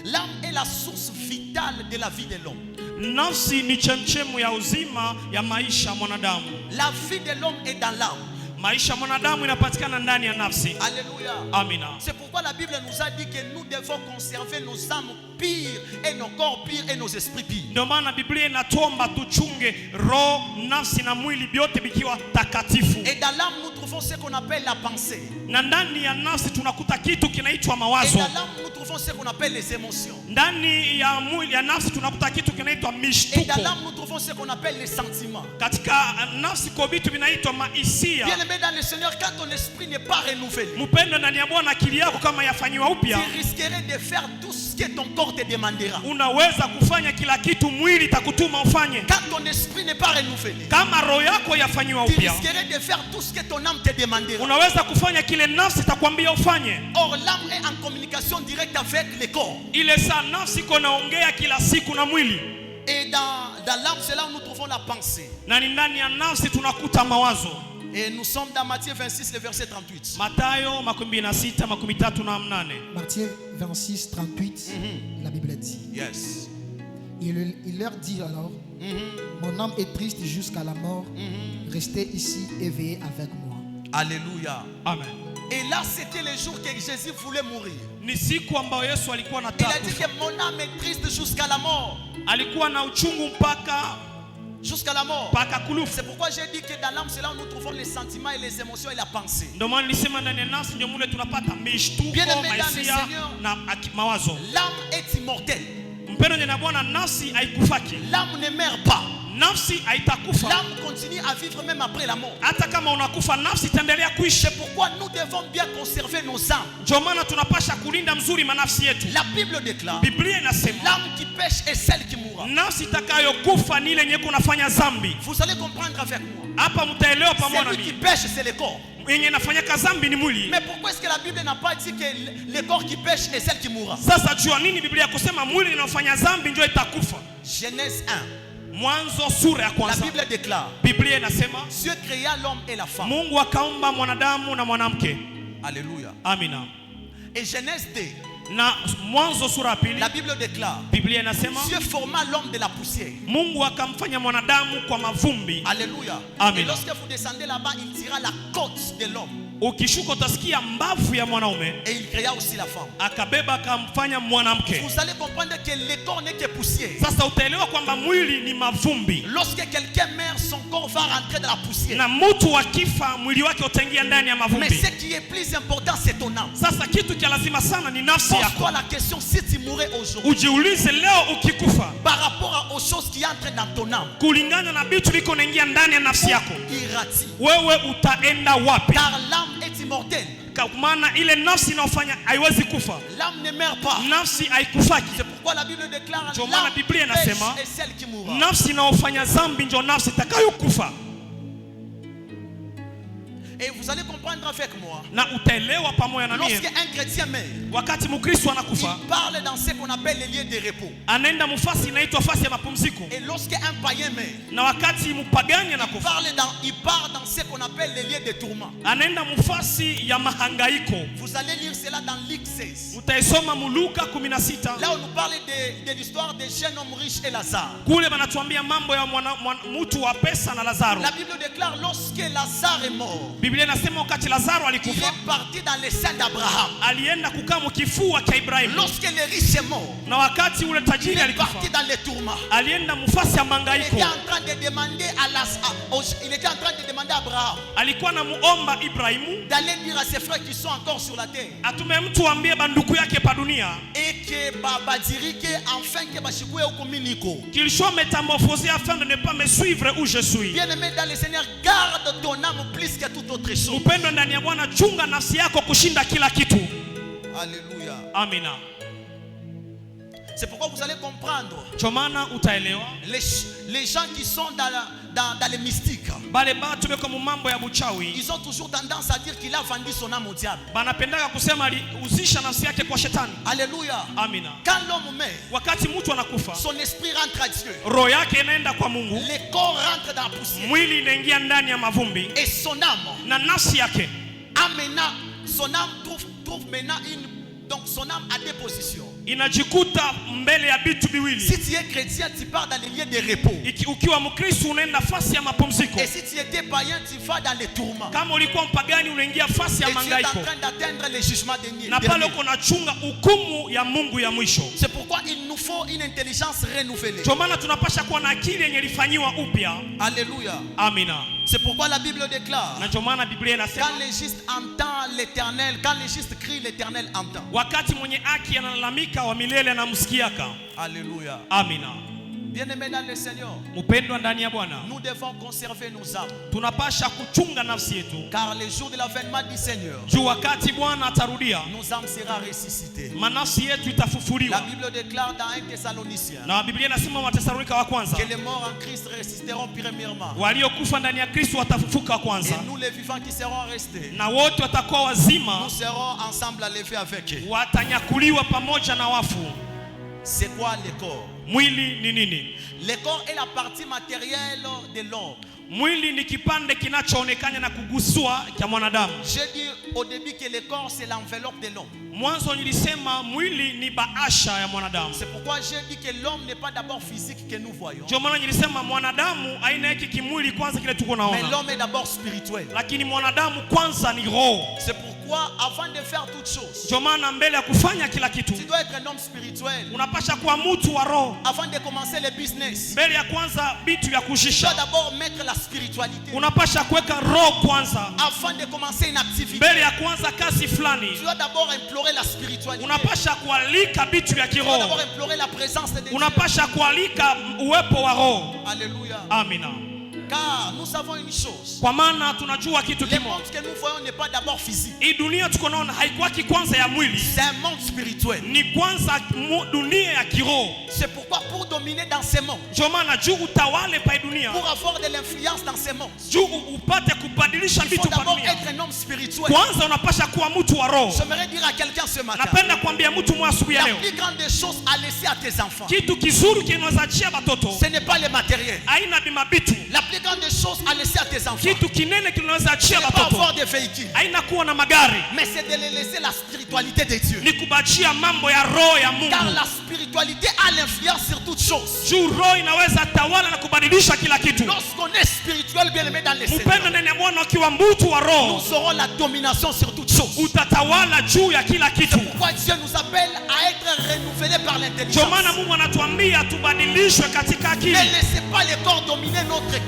L'âme est la source vitale de la vie de l'homme. Nafsi ni chemchemu ya uzima ya maisha ya mwanadamu. La vie de l'homme est dans l'âme. Maisha ya mwanadamu inapatikana ndani ya nafsi. Alléluia. Amina. C'est pourquoi la Bible nous a dit que nous devons conserver nos âmes pures et nos corps purs et nos esprits purs. Ndio maana Biblia inatuomba tuchunge roho, nafsi na mwili vyote vikiwa takatifu. Et dans l'âme, nous trouvons ce qu'on appelle la pensée. Na ndani ya nafsi tunakuta kitu kinaitwa Et mawazo. dans l'âme, nous trouvons ce qu'on appelle les émotions. Ndani ya mwili ya nafsi tunakuta kitu kinaitwa Et dans mishtuko. l'âme, nous trouvons ce qu'on appelle les sentiments. Katika nafsi kwa vitu vinaitwa mahisia. Bien aimé dans le Seigneur, quand ton esprit n'est pas renouvelé, Mpendo ndani ya Bwana, akili yako kama yafanyiwa upya, tu risquerais de faire tout ce que ton corps te demandera. unaweza kufanya kila kitu mwili itakutuma ufanye. Quand ton esprit n'est pas renouvelé, Kama roho yako yafanyiwa tu upya, risquerais de faire tout ce que ton âme te demandera. unaweza kufanya kile nafsi itakwambia ufanye. Or, l'âme est en communication directe avec le corps. Ile saa nafsi iko naongea kila siku na mwili. Et dans l'âme, c'est là où nous trouvons la pensée. Na ni ndani ya nafsi tunakuta mawazo. Et nous sommes dans Matthieu 26, le verset 38. Mathayo 26:38. Matthieu 26, 38, la Bible dit. Yes. Il leur dit alors, mon âme est triste jusqu'à la mort, restez ici et veillez avec moi. Alléluia. Amen. Et là, c'était le jour que Jésus voulait mourir. Ni siku ambayo Yesu alikuwa Il anataka a dit kufa. que mon âme est triste jusqu'à la mort. Alikuwa na uchungu mpaka Jusqu'à la mort. kufa. C'est pourquoi j'ai dit que dans l'âme, c'est là où nous trouvons les sentiments et les émotions et la pensée. Ndio maana nilisema ndani ya nafsi ndio mule tunapata mishtuko, Bien-aimé dans le mahisia Seigneur. na mawazo. L'âme est immortelle. Mpendo ndani ya Bwana, nafsi haikufaki. L'âme ne meurt pas. Nafsi haitakufa. L'âme continue à vivre même après la mort. Hata kama unakufa, nafsi itaendelea kuishi. C'est pourquoi nous devons bien conserver nos âmes. Ndio maana tunapasha kulinda mzuri manafsi yetu. La Bible déclare, Biblia inasema l'âme qui pêche est celle qui mourra. nafsi itakayokufa ni ile yenye kunafanya dhambi. Vous allez comprendre avec moi. Hapa mtaelewa pamoja na Celui qui mimi. pêche, c'est le corps. Yenye nafanyaka dhambi ni mwili. Mais pourquoi est-ce que la Bible n'a pas dit que le corps qui pêche est celle qui mourra? Sasa jua nini Biblia kusema mwili inafanya dhambi ndio itakufa? Genèse 1. Mwanzo sura ya La kwanza. Bible déclare, Biblia inasema Dieu créa l'homme et la femme. Mungu akaumba mwanadamu na mwanamke. Alléluia. Amina. Et Genèse 2, Na Mwanzo sura ya pili la Bible déclare, Biblia inasema Dieu forma l'homme de la poussière. Mungu akamfanya mwanadamu kwa mavumbi. Alléluia. Amen. Et lorsque vous descendez là-bas, il tira la côte de l'homme. Ukishuka utasikia mbavu ya mwanaume, Et il créa aussi la femme. akabeba akamfanya mwanamke. Vous allez comprendre que le corps n'est que poussière. Sasa utaelewa kwamba mwili ni mavumbi, Lorsque quelqu'un meurt, son corps va rentrer dans la poussière. na mtu akifa mwili wake utaingia ndani ya Mais mavumbi. ce qui est plus important, c'est ton âme. Sasa kitu cha lazima sana ni nafsi yako. Pose-toi la question, si tu mourais aujourd'hui, Ujiulize leo ukikufa, par rapport aux choses qui entrent dans ton âme, kulingana na vitu viko naingia ndani ya nafsi yako, iras-tu? wewe utaenda wapi? Car l'âme est immortelle. Kwa maana ile nafsi inayofanya haiwezi kufa. L'âme ne meurt pas. Nafsi haikufaki. C'est pourquoi la Bible déclare, Ndio maana l'âme Biblia inasema, pêche est celle qui mourra. nafsi inayofanya dhambi ndio nafsi itakayokufa. Et vous allez comprendre avec moi, Na utaelewa pamoja na mimi, lorsqu'un chrétien meurt, wakati Mkristo anakufa, il parle dans ce qu'on appelle les lieux de repos. anaenda mfasi inaitwa fasi ya mapumziko. Et lorsqu'un païen meurt, Na wakati mpagani anakufa, il part dans ce qu'on appelle les lieux de tourment. anaenda mfasi ya mahangaiko. Vous allez lire cela dans Luc 16. Utaisoma Luka 16. Là, on nous parle de l'histoire des jeunes hommes riches et Lazare. Kule banatuambia mambo ya mtu wa pesa na Lazaro. La Bible déclare, lorsque Lazare est mort, Biblia inasema wakati Lazaro il alikufa, est parti dans les seins d'Abraham. alienda kukaa mkifua cha Ibrahimu. Lorsque le riche est mort, Na wakati ule il tajiri est alikufa, parti dans les tourments. alienda mfasi ya Il mangaiko. était en train de demander il était en train de demander à Abraham Alikuwa na muomba Ibrahimu d'aller dire à ses frères qui sont encore sur la terre atume mtu ambie banduku yake pa dunia et que badiri que enfin que bashikwe au kominiko. qu'il soit métamorphosé afin de ne pas me suivre où je suis. Bien-aimé dans le Seigneur, garde ton âme plus que toute autre chose. Upendo ndani ya Bwana, chunga nafsi yako kushinda kila kitu. Alléluia. Amina. C'est pourquoi vous allez comprendre Chomana utaelewa les gens qui sont dans les mystiques. bale batu beko mu mambo ya buchawi Ils ont toujours tendance à dire qu'il a vendu son âme au diable. banapendaka kusema aliuzisha nafsi yake kwa shetani. Alléluia. Amina. Quand l'homme meurt, Wakati mtu anakufa, son esprit rentre à Dieu. roho yake inaenda kwa Mungu, Le corps rentre dans la poussière. mwili inaingia ndani ya mavumbi, Et son âme, na nafsi yake son âme trouve maintenant son âme a des positions. inajikuta mbele ya vitu viwili. Si tu es chrétien, tu pars dans les lieux de repos. Ukiwa Mkristo unaenda fasi ya mapumziko. Et si tu étais païen, tu vas dans les tourments. Kama ulikuwa mpagani unaingia fasi ya Et tu es en mangaiko. train d'atteindre les jugements derniers. Na pale uko nachunga hukumu ya Mungu ya mwisho. C'est pourquoi il nous faut une intelligence renouvelée. Ndio maana tunapasha kuwa na akili yenye ilifanywa upya. Alléluia. Amina. C'est pourquoi la Bible déclare, Na ndio maana Biblia inasema quand le juste entend l'Éternel, quand le juste crie, l'Éternel entend. wakati mwenye haki analalamika, wa milele anamsikiaka. Alléluia. Amina. Bien-aimés dans le Seigneur, Mpendwa ndani ya Bwana, nous devons conserver nos âmes. tunapasha kuchunga nafsi yetu. Car le jour de l'avènement du Seigneur, Juu wakati Bwana atarudia, nos âmes seront ressuscitées. manafsi yetu La itafufuliwa. Bible déclare dans 1 Thessaloniciens Na Biblia inasema Watesalonika wa kwanza, que les morts en Christ ressusciteront premièrement. waliokufa ndani ya Kristo watafufuka Et kwanza, nous les vivants qui serons restés, na wote watakuwa wazima, nous serons ensemble à lever avec eux. watanyakuliwa pamoja na wafu. C'est quoi le corps? Mwili ni nini? Le corps est la partie matérielle de l'homme. Mwili ni kipande kinachoonekana na kuguswa cha mwanadamu. J'ai dit au début que le corps c'est l'enveloppe de l'homme. Mwanzo nilisema mwili ni baasha ya mwanadamu. C'est pourquoi j'ai dit que l'homme n'est pas d'abord physique que nous voyons, Ndio maana nilisema mwanadamu aina yake kimwili kwanza kile tuko mais naona. l'homme est d'abord spirituel. Lakini mwanadamu kwanza ni roho. C'est pourquoi avant de faire toute chose, Ndio maana mbele ya kufanya kila kitu tu dois être un homme spirituel. unapasha kuwa mtu wa roho. Avant de commencer le business, Mbele ya kwanza vitu vya tu dois kushisha d'abord mettre la spiritualité. unapasha kuweka roho kwanza. Avant de commencer une activité, Mbele ya kwanza kazi fulani tu dois d'abord implorer la spiritualité. unapasha kualika vitu vya Tu dois d'abord kiroho. implorer la présence de Dieu. Unapasha kualika uwepo wa roho. Alléluia. Amina. Car nous savons une chose. Kwa maana tunajua kitu Le kimoja. monde que nous voyons n'est pas d'abord physique. Hii dunia tuko naona haikuwaki kwanza ya mwili, C'est un monde spirituel. ni kwanza dunia ya kiroho. C'est pourquoi pour dominer dans ce monde, Ndio maana juu utawale pa dunia, pour avoir de l'influence dans ce monde, juu upate kubadilisha il faut vitu pa d'abord dunia, être un homme spirituel. kwanza unapasha kuwa mtu wa roho. J'aimerais dire à quelqu'un ce matin, Napenda kuambia mtu mwa asubuhi ya la leo, plus grande des choses à laisser à tes enfants, kitu kizuri kinaweza achia batoto ce n'est pas le matériel. aina bimabitu. La plus grande des choses à laisser à tes enfants, Kitu kinene kinaweza ce achia n'est pas avoir batoto des véhicules, aina kuwa na magari, mais c'est de les laisser la spiritualité de Dieu. ni kubachia mambo ya roho ya Car Mungu. la spiritualité a l'influence sur toutes choses. Juu roho inaweza tawala na kubadilisha kila kitu. Lorsqu'on est spirituel, bien aimé dans les Mpendo Seigneur, ndani ya Bwana, ukiwa mtu wa roho nous aurons la domination sur toutes choses. utatawala juu ya kila kitu. Pourquoi Dieu nous appelle à être renouvelés par Ndio l'intelligence. maana Mungu anatuambia tubadilishwe katika Ne akili. laissez pas le corps dominer notre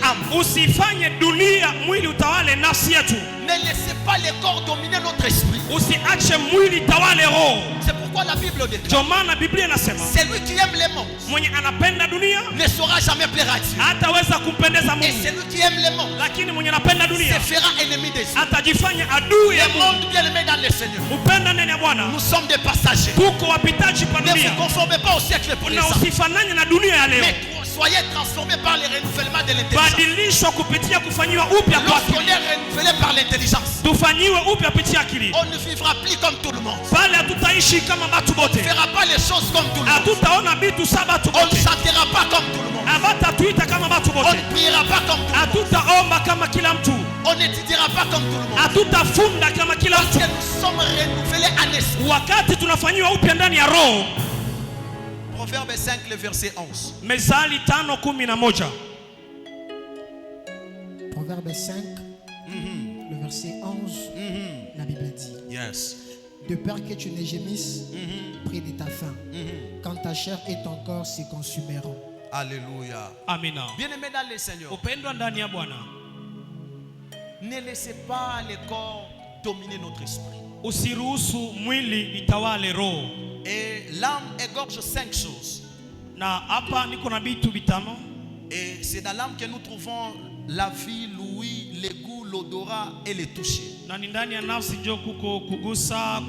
âme. Usifanye dunia mwili utawale nafsi yetu. Ne laissez pas le corps dominer notre esprit. Usiache mwili tawale roho. C'est pourquoi la Bible déclare, Ndio maana Biblia inasema celui qui aime le monde mwenye anapenda dunia ne saura jamais plaire à Dieu. hataweza kumpendeza Et Mungu, celui qui aime le monde lakini mwenye anapenda se dunia fera ennemi de Dieu. atajifanya adui ya Le Mungu. monde bien aimé dans le Seigneur, Upenda ndani ya Bwana, nous sommes des passagers. tuko wapitaji pa Ne dunia, vous conformez pas au siècle na présent, usifananye na dunia ya leo. mais soyez transformés par le renouvellement de l'intelligence. Badilishwa kupitia kufanyiwa upya kwa Lorsqu'on akili. est renouvelé par l'intelligence, Tufanyiwe upya kupitia akili. on ne vivra plus comme tout le monde. Pale hatutaishi kama batu On ne bote, fera pas les choses comme tout le monde. hatutaona vitu sa batu On ne bote, chantera pas comme tout le monde. hatatuita kama batu On bote, ne priera pas comme tout le monde. hatutaomba kama kila mtu, On n'étudiera pas comme tout le monde. hatutafunda kama kila Parce mtu. que nous sommes renouvelés en esprit. Wakati tunafanyiwa upya ndani ya roho. Proverbe 5, le verset 11. Mezali 5:11. Proverbe 5, le verset 11, la Bible dit Yes. de peur que tu ne gémisses près de ta faim, quand ta chair et ton corps se consumeront. Alléluia. Amina. Bien-aimés dans le Seigneur, Upendwa ndani ya Bwana, ne laissez pas le corps dominer notre esprit. usiruhusu mwili itawale roho. Et l'âme égorge 5 choses. Na hapa niko na vitu vitano, Et c'est dans l'âme que nous trouvons la vie, l'ouïe, le goût, l'odorat et le toucher. na ni ndani ya nafsi ndio kuko kugusa,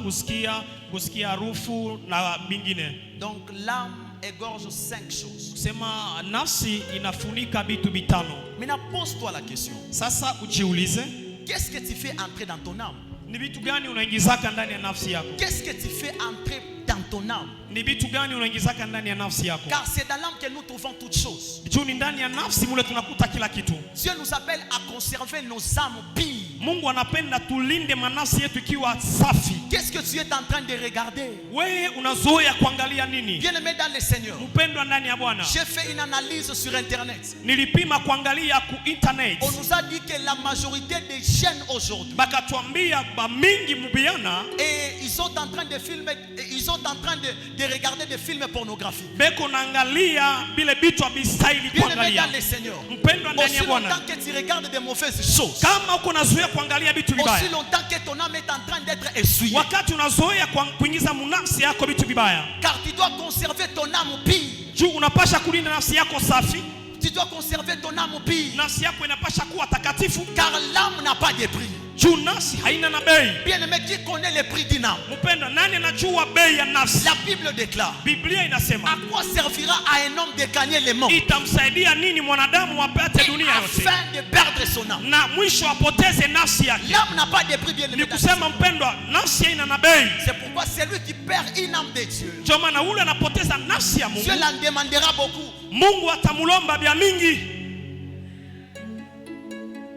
kusikia harufu na mingine. Donc l'âme égorge 5 choses. Kusema nafsi inafunika vitu vitano. Maintenant, pose-toi la question. Sasa ujiulize, Qu'est-ce que tu fais entrer dans ton âme? ni vitu gani unaingizaka ndani ya nafsi yako? Qu'est-ce que tu fais entrer dans ton âme? Ni vitu gani unaingizaka ndani ya nafsi yako? Car c'est dans l'âme que nous trouvons toutes choses. Juu ni ndani ya nafsi mule tunakuta kila kitu. Dieu nous appelle à conserver nos âmes pures. Mungu anapenda tulinde manafsi yetu ikiwa safi. Qu'est-ce que tu es en train de regarder? Wewe unazoea kuangalia nini? Bien-aimé dans le Seigneur, Mpendwa ndani ya Bwana, j'ai fait une analyse sur Internet. nilipima kuangalia ku internet. On nous a dit que la majorité des jeunes aujourd'hui, Bakatuambia ba mingi mubiana et ils sont en train de filmer, ils sont en train de regarder des films pornographiques. beko naangalia bile bitu abistahili Bien-aimé kuangalia. dans le Seigneur, Mpendwa ndani aussi ya Bwana, longtemps que tu regardes des mauvaises choses, kama uko nazoea kuangalia vitu aussi vibaya, longtemps que ton âme est en train d'être essuyée, wakati unazoea kuingiza munafsi yako vitu vibaya, car tu dois conserver ton âme pure. juu unapasha kulinda nafsi yako safi. Tu dois conserver ton âme pure, Nafsi yako inapasha kuwa takatifu, car l'âme n'a pas de prix. juu nafsi haina na bei. Bien-aimé, qui connaît le prix d'une âme? Mpendwa, nani anajua bei ya nafsi? La Bible déclare: Biblia à inasema quoi servira à un homme de gagner le monde itamsaidia nini mwanadamu apate dunia yote afin de perdre son âme? na mwisho apoteze nafsi yake? L'âme n'a pas de prix, bien-aimé. Ni kusema mpendwa, nafsi haina na bei. C'est pourquoi celui qui perd une âme de Dieu, Ndio maana ule anapoteza nafsi ya Mungu, Dieu l'en demandera beaucoup. Mungu atamulomba bya mingi.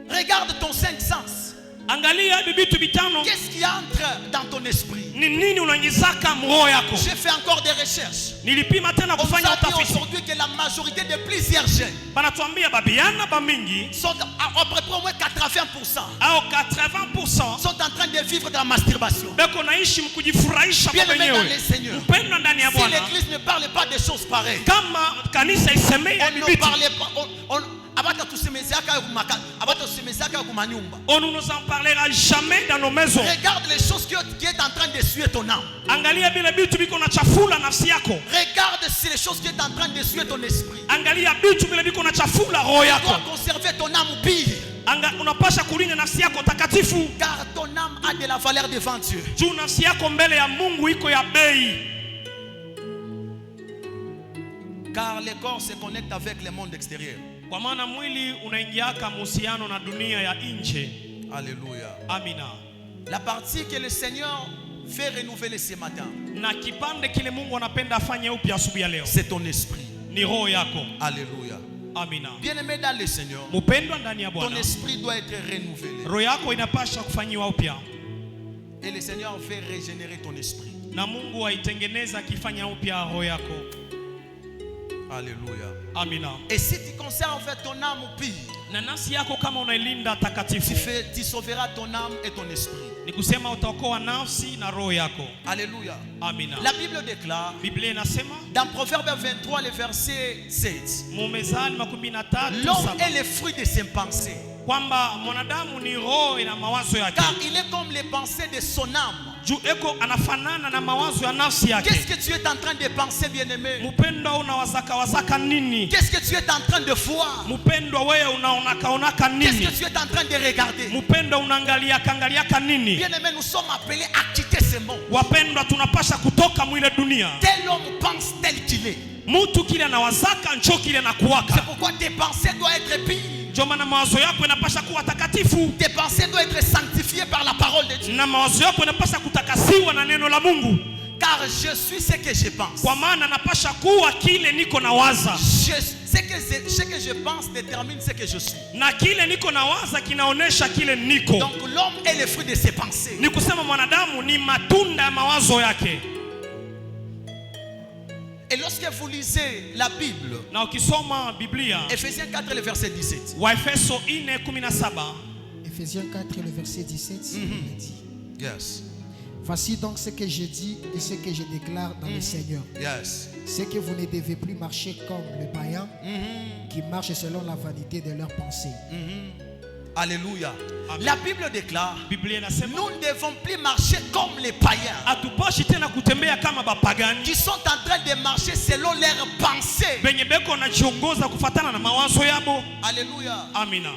Regarde ton cinq sens. Angalia hivi vitu vitano, Qu'est-ce qui entre dans ton esprit? ni nini unaingizaka mroho yako. J'ai fait encore des recherches. Nilipima tena On nous kufanya a dit utafiti, aujourd'hui que la majorité de plusieurs jeunes banatuambia babiana ba mingi sont à peu près au moins 80% au 80% sont en train de vivre dans la masturbation. beko naishi mkujifurahisha kwa Bien-aimé dans wenyewe. le Seigneur, Mpendwa ndani ya si Bwana, l'église ne parle pas des choses pareilles, kama kanisa isemee on hivi ne vitu, parlait pas. on ne nous en parlera jamais dans nos maisons. Regarde les choses qui est en train de suer ton âme. Angalia vile vitu biko na chafula nafsi yako. Regarde si les choses qui est en train de suer ton esprit. Angalia vitu vile biko na chafula roho Tu yako. dois conserver ton âme pure, Unapasha kulinda nafsi yako takatifu, car ton âme a de la valeur devant Dieu. juu nafsi yako mbele ya Mungu iko ya bei. Car le corps se connecte avec le monde extérieur. Kwa maana mwili unaingiaka mahusiano na dunia ya nje. Alléluia. Amina. La partie que le Seigneur fait renouveler ce matin, Na kipande kile Mungu anapenda afanye upya asubuhi ya leo c'est ton esprit. ni roho yako. Alléluia. Amina. Bien-aimé dans le Seigneur, Mpendwa ndani ya ton Bwana, esprit doit être renouvelé. roho yako inapasha kufanyiwa upya, Et le Seigneur fait régénérer ton esprit. na Mungu aitengeneza akifanya upya roho yako. Alléluia. Amina. Et si tu conserves ton âme pure, Na nafsi yako kama unailinda takatifu, tu sauveras ton âme et ton esprit. ni kusema utaokoa nafsi na roho yako. Alléluia. Amina. La Bible déclare Biblia inasema dans Proverbe 23, le verset 7, Mumezani 13 l'homme est le fruit de ses pensées, kwamba mwanadamu ni roho na mawazo yake. car il est comme les pensées de son âme. Juu eko anafanana na mawazo ya nafsi yake. Qu'est-ce que tu es en train de penser, bien-aimé? Mpendwa, unawazaka nini? Qu'est-ce que tu es en train de voir? Mpendwa, wewe unaonaka Qu'est-ce nini? que tu es en train de regarder? Mpendwa, unaangaliaka nini? Bien-aimé, nous sommes appelés à quitter ce monde. Wapendwa, tunapasha kutoka mwile dunia. Tel homme pense tel qu'il est. Mtu kile anawazaka njo kile C'est anakuwaka. pourquoi tes pensées doivent être pures. Ndio maana mawazo yako yanapasha kuwa takatifu, Tes pensées doivent être sanctifiées par la parole de Dieu. na mawazo yako yanapasha kutakasiwa na neno la Mungu, Car je suis ce que je pense. kwa maana napasha kuwa kile niko nawaza, Ce que je pense détermine ce que je suis. na kile niko nawaza kinaonesha kile niko. Donc l'homme est le fruit de ses pensées. Ni kusema mwanadamu ni matunda ya mawazo yake. Et lorsque vous lisez la Bible, Na ukisoma Biblia, Ephésiens 4, le verset 17, Waefeso 4:17, Ephésiens 4 et le verset 17, il dit: Yes. Voici donc ce que je dis et ce que je déclare dans le Seigneur. Yes. C'est que vous ne devez plus marcher comme les païens qui marchent selon la vanité de leurs pensées. Alléluia. Amen. La Bible déclare: Biblia inasema nous ne devons plus marcher comme les païens hatupashi tena kutembea kama bapagani qui sont en train de marcher selon leurs pensées. benye beko wanajiongoza kufatana na mawazo yabo. Alléluia. Amina.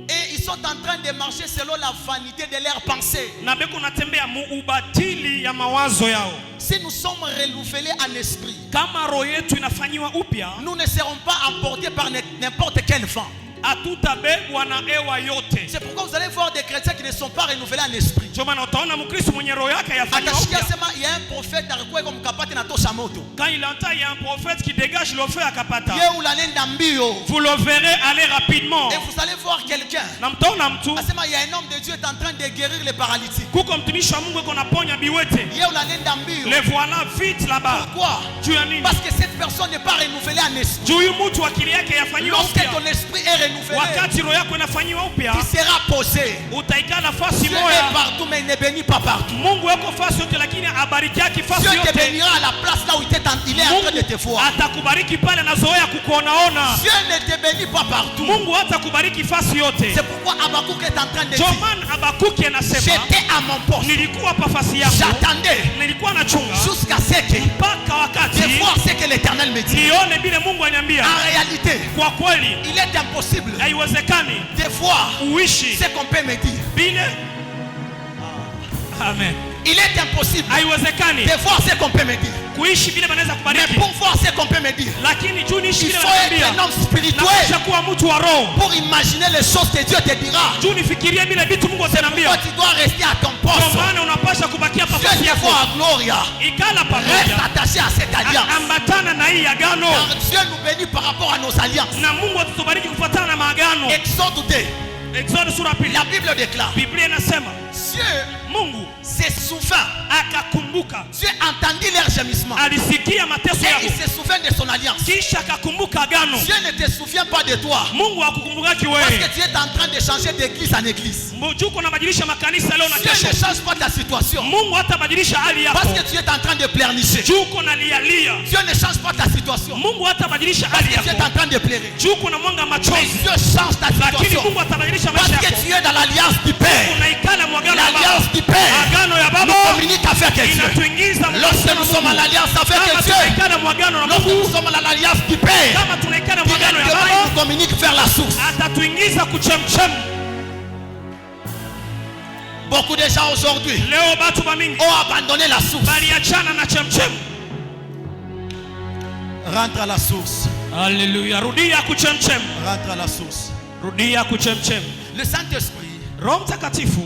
Et ils sont en train de marcher selon la vanité de leurs pensées. Na beko natembea mu ubatili ya mawazo yao. Si nous sommes renouvelés en esprit, Kama roho yetu inafanyiwa upya, nous ne serons pas emportés par n'importe quel vent. hatutabebwa na hewa yote. C'est pourquoi vous allez voir des chrétiens qui ne sont pas renouvelés en esprit. Ndio maana utaona Mkristo mwenye roho yake yafanyiwa Akashikia upya. sema, il y a un prophète alikuwa comme kapati na tosha moto. Quand il entend il y a un prophète qui dégage le feu akapata. Ye ulanenda mbio. Vous le verrez aller rapidement. Et vous allez voir quelqu'un. Na mtaona mtu Asema, il y a un homme de Dieu qui est en train de guérir les paralytiques. kuko mtumishi wa Mungu eko naponya biwete. Ye ulanenda mbio. Le voilà vite là-bas. Pourquoi? Juu ya nini? Parce que cette personne n'est pas renouvelée en esprit. Juu huyu mtu akili yake yafanyiwa Lorsque upya. ton esprit est renouvelé, Wakati roho yako inafanyiwa upya, tu seras posé. utaikala nafasi Dieu est moja. partout, mais il ne bénit pas partout. Mungu yuko fasi yote lakini abariki yake fasi Dieu te yote. bénira à la place là où il est en train de te voir. Atakubariki pale na zoea kukuonaona. Dieu ne te bénit pas partout. Mungu hatakubariki fasi yote. C'est pourquoi Habakkuk est en train de Ndio dire: maana Habakuki anasema j'étais à mon poste, nilikuwa pa fasi yako, j'attendais nilikuwa nachunga jusqu'à ce que mpaka wakati de voir ce que l'Éternel me dit. nione vile Mungu aniambia. En réalité, Kwa kweli il est impossible haiwezekani de voir uishi ce qu'on peut me dire. vile. Amen. Il est impossible Haiwezekani de voir ce qu'on peut me dire. kuishi vile wanaweza Mais kubariki, pour voir ce qu'on peut me dire, lakini juu niishi il vile faut être un wananiambia, homme spirituel napasha kuwa mtu wa roho pour imaginer les choses que Dieu te dira. juu nifikirie vile vitu Mungu Toi, ataniambia. tu dois rester à ton Kwa poste. maana unapasha kubakia pa Dieu fasi te yako, voit à Gloria. ikala Reste pamoja, attaché à cette alliance. ambatana na hii agano, Car Dieu nous bénit par rapport à nos alliances. na Mungu atatubariki kufuatana na maagano. Exode 2, Exode sura ya pili, la Bible déclare: Biblia inasema Dieu Mungu se souvint, akakumbuka, Dieu entendit leur gémissement alisikia mateso et il yako, se souvint de son alliance. kisha akakumbuka agano. Dieu ne te souvient pas de toi Mungu hakukumbukaki parce wewe. que tu es en train de changer d'église en église. Juko unabadilisha makanisa leo na Dieu kesho. ne change pas ta situation Mungu hatabadilisha hali parce yako. que tu es en train de pleurnicher. Juko nalialia. Dieu ne change pas ta situation Mungu hatabadilisha parce hali que tu es en yako. train de pleurer. Juko na mwanga Mais machozi. Dieu change ta Lakini situation Mungu atabadilisha parce maisha que yako. tu es dans l'alliance du Père. Unaikala mwagano ya L'alliance Baba. du Père Agano ya nous Baba communique avec Dieu. inatuingiza Lorsque nous sommes à l'alliance avec Kama Dieu, tunaikala mwagano na lorsque nous Mungu, sommes à l'alliance du Père, kama tunaikala mwagano ya directement il Baba, nous communique vers la source. atatuingiza kuchemchem. Beaucoup de gens aujourd'hui Leo batu bamingi ont abandonné la source. baliachana na chemchem. Rentre à la source. Haleluya, rudia kuchemchem. Rentre à la source. Rudia kuchemchem. Le Saint-Esprit, Roho Mtakatifu,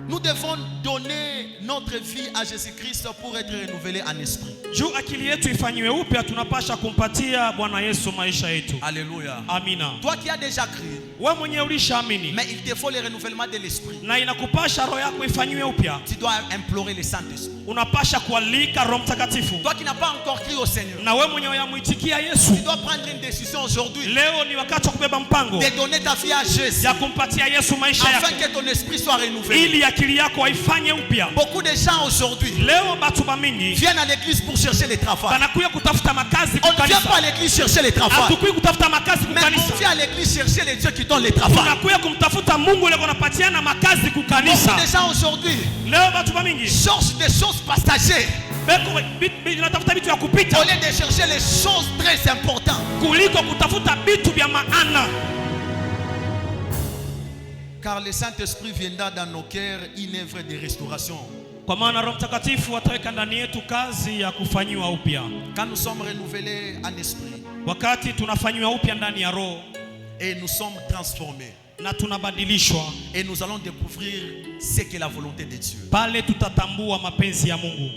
nous devons donner notre vie à Jésus-Christ pour être renouvelés en esprit. juu akili yetu ifanyiwe upya, tunapasha kumpatia Bwana Yesu maisha yetu. Alléluia. Amina. Toi qui as déjà cru, Wewe mwenyewe ulishaamini mais il te faut le renouvellement de l'esprit. na inakupasha roho yako ifanyiwe upya, Tu dois implorer le Saint-Esprit. unapasha kualika Roho Mtakatifu. Toi qui n'as pas encore crié au Seigneur, Na wewe mwenyewe yamuitikia tu Yesu, dois prendre une décision aujourd'hui leo ni wakati wa kubeba mpango de donner ta vie à Jésus ya kumpatia Yesu maisha afin yako que ton esprit soit renouvelé. ili akili yako haifanye upya. Beaucoup de gens aujourd'hui Leo batu bamingi viennent à l'église pour chercher le travail. banakuya kutafuta makazi On ne vient kukanisa. pas à l'église chercher le travail, Hatukuyi kutafuta makazi mais on kukanisa. vient à l'église chercher les dieux qui donnent le travail. Tunakuya kumtafuta Mungu leo anapatiana makazi Beaucoup kukanisa. de gens aujourd'hui Leo batu bamingi cherchent des choses passagères beko natafuta vitu ya kupita au lieu de chercher les choses très importantes. kuliko kutafuta vitu vya maana. Car le Saint-Esprit viendra dans nos cœurs une œuvre de restauration. Kwa maana Roho Mtakatifu ataweka ndani yetu kazi ya kufanyiwa upya. Quand nous sommes renouvelés en esprit Wakati tunafanyiwa upya ndani ya roho et nous sommes transformés, na tunabadilishwa, et nous allons découvrir ce qu'est la volonté de Dieu. pale tutatambua mapenzi ya Mungu.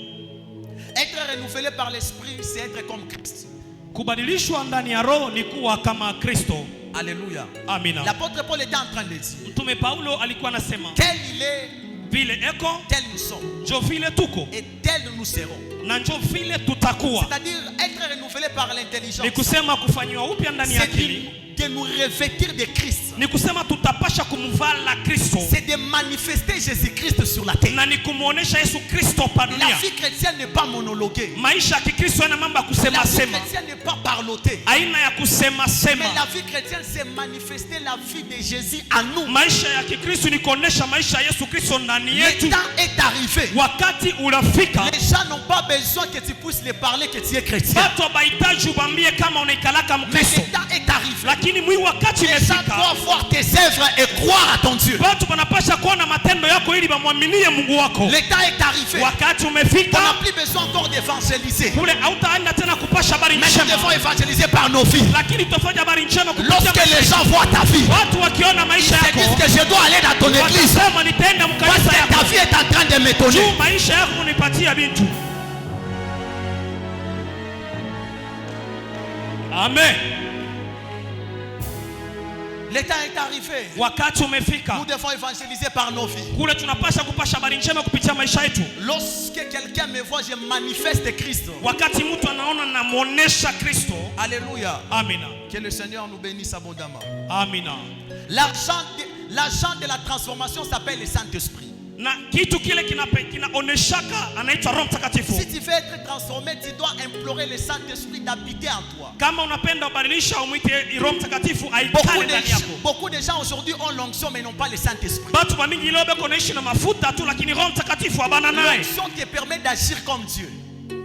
Être renouvelé par l'esprit, c'est être comme Christ. Kubadilishwa ndani ya roho ni kuwa kama Kristo. Alléluia. Amina. L'apôtre Paul était en train de dire, Mtume Paulo alikuwa anasema tel il est, vile eko tel nous sommes, njo vile tuko et tel nous serons. na njo vile tutakuwa. C'est-à-dire être renouvelé par l'intelligence. Ni kusema kufanyiwa upya ndani ya C'est akili, de nous revêtir de Christ. ni kusema tutapasha kumvala Kristo c'est de manifester Jésus-Christ sur la terre. na ni kumuonesha Yesu Kristo pa La dunia. vie chrétienne n'est pas monologuée. Maisha ya Kikristo yana mambo ya La kusema vie sema, chrétienne n'est pas parlotée. aina ya kusema Mais sema. la vie chrétienne, c'est manifester la vie de Jésus en nous. Maisha ya Kikristo ni kuonesha maisha ya Yesu Kristo ndani Le yetu. temps est arrivé. Wakati unafika, Les gens n'ont pas besoin que tu puisses les parler que tu es chrétien. watu bahitaji ubambie kama unaikalaka Mais Mkristo, le temps est arrivé. lakini mwi wakati Les gens imefika, doivent voir tes œuvres et croire à ton Dieu. watu wanapasha kuona matendo yako ili bamwaminie Mungu wako. Le temps est arrivé. Wakati On n'a umefika, plus besoin encore d'évangéliser. kule hautaenda tena kupasha habari Mais nous njema, devons évangéliser par nos vies. lakini tutafanya habari njema kupitia Lorsque maisha les yako. gens voient ta vie, Watu wakiona ils maisha se yako disent que je dois aller dans ton église. watasema nitaenda Parce mkanisa que ta yako vie est en train de m'étonner. juu maisha yako unipatia vitu. Amen. Le temps est arrivé. Wakati umefika, Nous devons évangéliser par nos vies. kule tunapasha kupasha habari njema kupitia maisha yetu. Lorsque quelqu'un me voit, je manifeste Christ. Wakati mtu anaona namuonesha Kristo. Alléluia. Amina. Que le Seigneur nous bénisse abondamment. Amina. L'agent de la transformation s'appelle le Saint-Esprit. Na kitu kile kinaoneshaka anaitwa Roho Mtakatifu. Si tu veux être transformé, tu dois implorer le Saint-Esprit d'habiter en toi. Kama unapenda ubadilisha, umwite Roho Mtakatifu aikale ndani yako. Beaucoup de gens aujourd'hui ont l'onction mais n'ont pas le Saint-Esprit. Watu bamingi leo beko naishi na mafuta tu, lakini Roho Mtakatifu habana naye. L'onction te permet d'agir comme Dieu.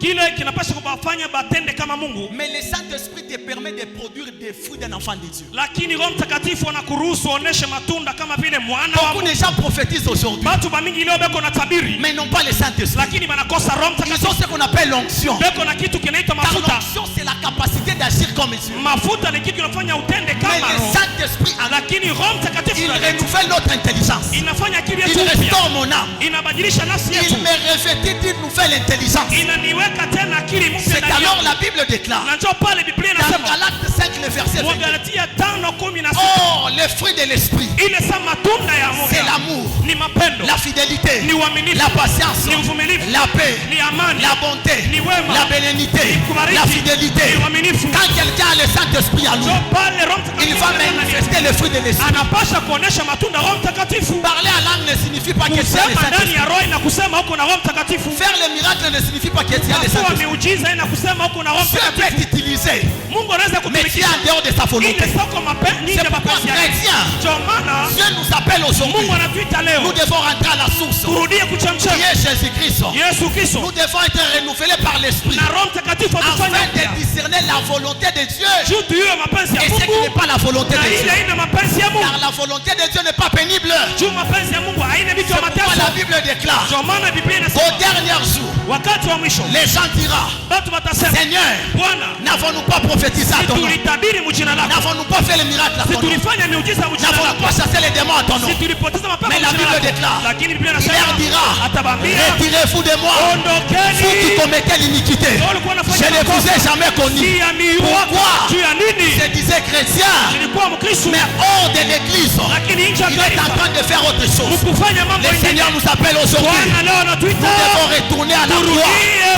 Kile kinapaswa kubafanya batende kama Mungu, Mais le Saint-Esprit te permet de produire des fruits d'un enfant de Dieu. lakini Roho Mtakatifu anakuruhusu oneshe matunda kama vile mwana wa Beaucoup de Mungu. gens prophétisent aujourd'hui Watu bamingi leo beko na tabiri, mais n'ont pas le Saint-Esprit. lakini banakosa Roho Ils ont Mtakatifu. ce qu'on appelle l'onction. Beko na kitu kinaitwa Car mafuta. l'onction c'est la capacité d'agir comme Dieu. Mafuta ni kitu kinafanya utende Mais kama le Roho, Saint-Esprit, lakini Roho Mtakatifu il renouvelle notre intelligence. inafanya akili Il yetu upya, restaure mon âme. inabadilisha nafsi yetu, Il me revêtit d'une nouvelle intelligence. inaniweka tena akili mpya C'est ndani alors yangu. la Bible déclare Na njoo pale Biblia dans inasema Galates 5 le verset 20. Wagalatia 5:16, Oh, les fruits de l'esprit, ile sa matunda ya c'est Mungu l'amour, ni mapendo, la fidélité, ni uaminifu, la patience, ni uvumilivu, la paix, ni amani, la bonté, ni wema, la bénignité, ni kubariki, la fidélité. ni uaminifu. Quand quelqu'un a le Saint-Esprit à lui, Njoo pale Roho il Mtakatifu va ndani yake. manifester les fruits de l'esprit. Anapasha kuonesha matunda Roho Mtakatifu. Parler en langue ne signifie pas que tu as le Kusema ndani Saint-Esprit. ya roho na kusema huko na Roho Mtakatifu. Faire les miracles ne signifie pas que tu as le Kufua Saint-Esprit. miujiza na kusema huko na Roho Dieu peut Mtakatifu. t'utiliser, Mungu anaweza mais tu es kutumikisha en dehors de sa volonté. ile soko mapenzi C'est ya pourquoi mapenzi yake. chrétien, Ndio maana Dieu nous appelle aujourd'hui. Mungu anatuita Nous leo devons rentrer à la source. turudie kuchemsha Qui est Jésus-Christ. Yesu Kristo Nous devons être renouvelés par l'Esprit na Roho Mtakatifu atufanye afin upya. de discerner la volonté de Dieu Juu tuiwe mapenzi ya et ce qui n'est Mungu pas la volonté na de ile Dieu. haina mapenzi ya Mungu. Car la volonté de Dieu n'est pas pénible. Juu mapenzi ya Mungu haina vitu C'est vya pourquoi la mateso. Bible déclare Ndio maana Biblia inasema qu'au dernier jour, wakati wa mwisho les gens diront, watu watasema, Seigneur, Bwana, n'avons-nous pas prophétisé à si ton nom? tulitabiri mjina lako, N'avons-nous pas fait les miracles à si ton nom? tulifanya miujiza mjina N'avons-nous pas lako, chassé les démons à ton nom? si tulipoteza mapepo Mais la mjina Bible lako, déclare, lakini Biblia il leur inasema dira, atabambia, retirez-vous de moi, vous qui ondokeni commettez l'iniquité. walikuwa Je wanafanya ne vous ai makosa jamais connu. juu ya miungu, Pourquoi? juu ya nini? Je disais chrétien, Nilikuwa Mkristo, mais hors de l'église, lakini nje ya il est en kanisa train de faire autre chose. mkufanya mambo Le mengine. Seigneur nous appelle aujourd'hui. Bwana leo anatuita Nous devons retourner à la croix.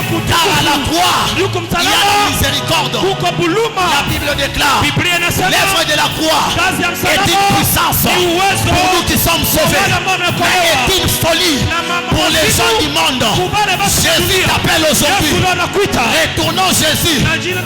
turudie Car à la kutukufu. croix, Yuko il y a la msalaba, miséricorde. kuko La buluma. Bible déclare, Biblia inasema l'œuvre de la croix kazi ya est msalaba une puissance ni uwezo pour nous qui sommes sauvés, wale ambao mais wameokolewa. est une folie pour les gens du monde. Kubale basi Jésus dunia. t'appelle Yesu aujourd'hui. leo anakuita. Retournons Jésus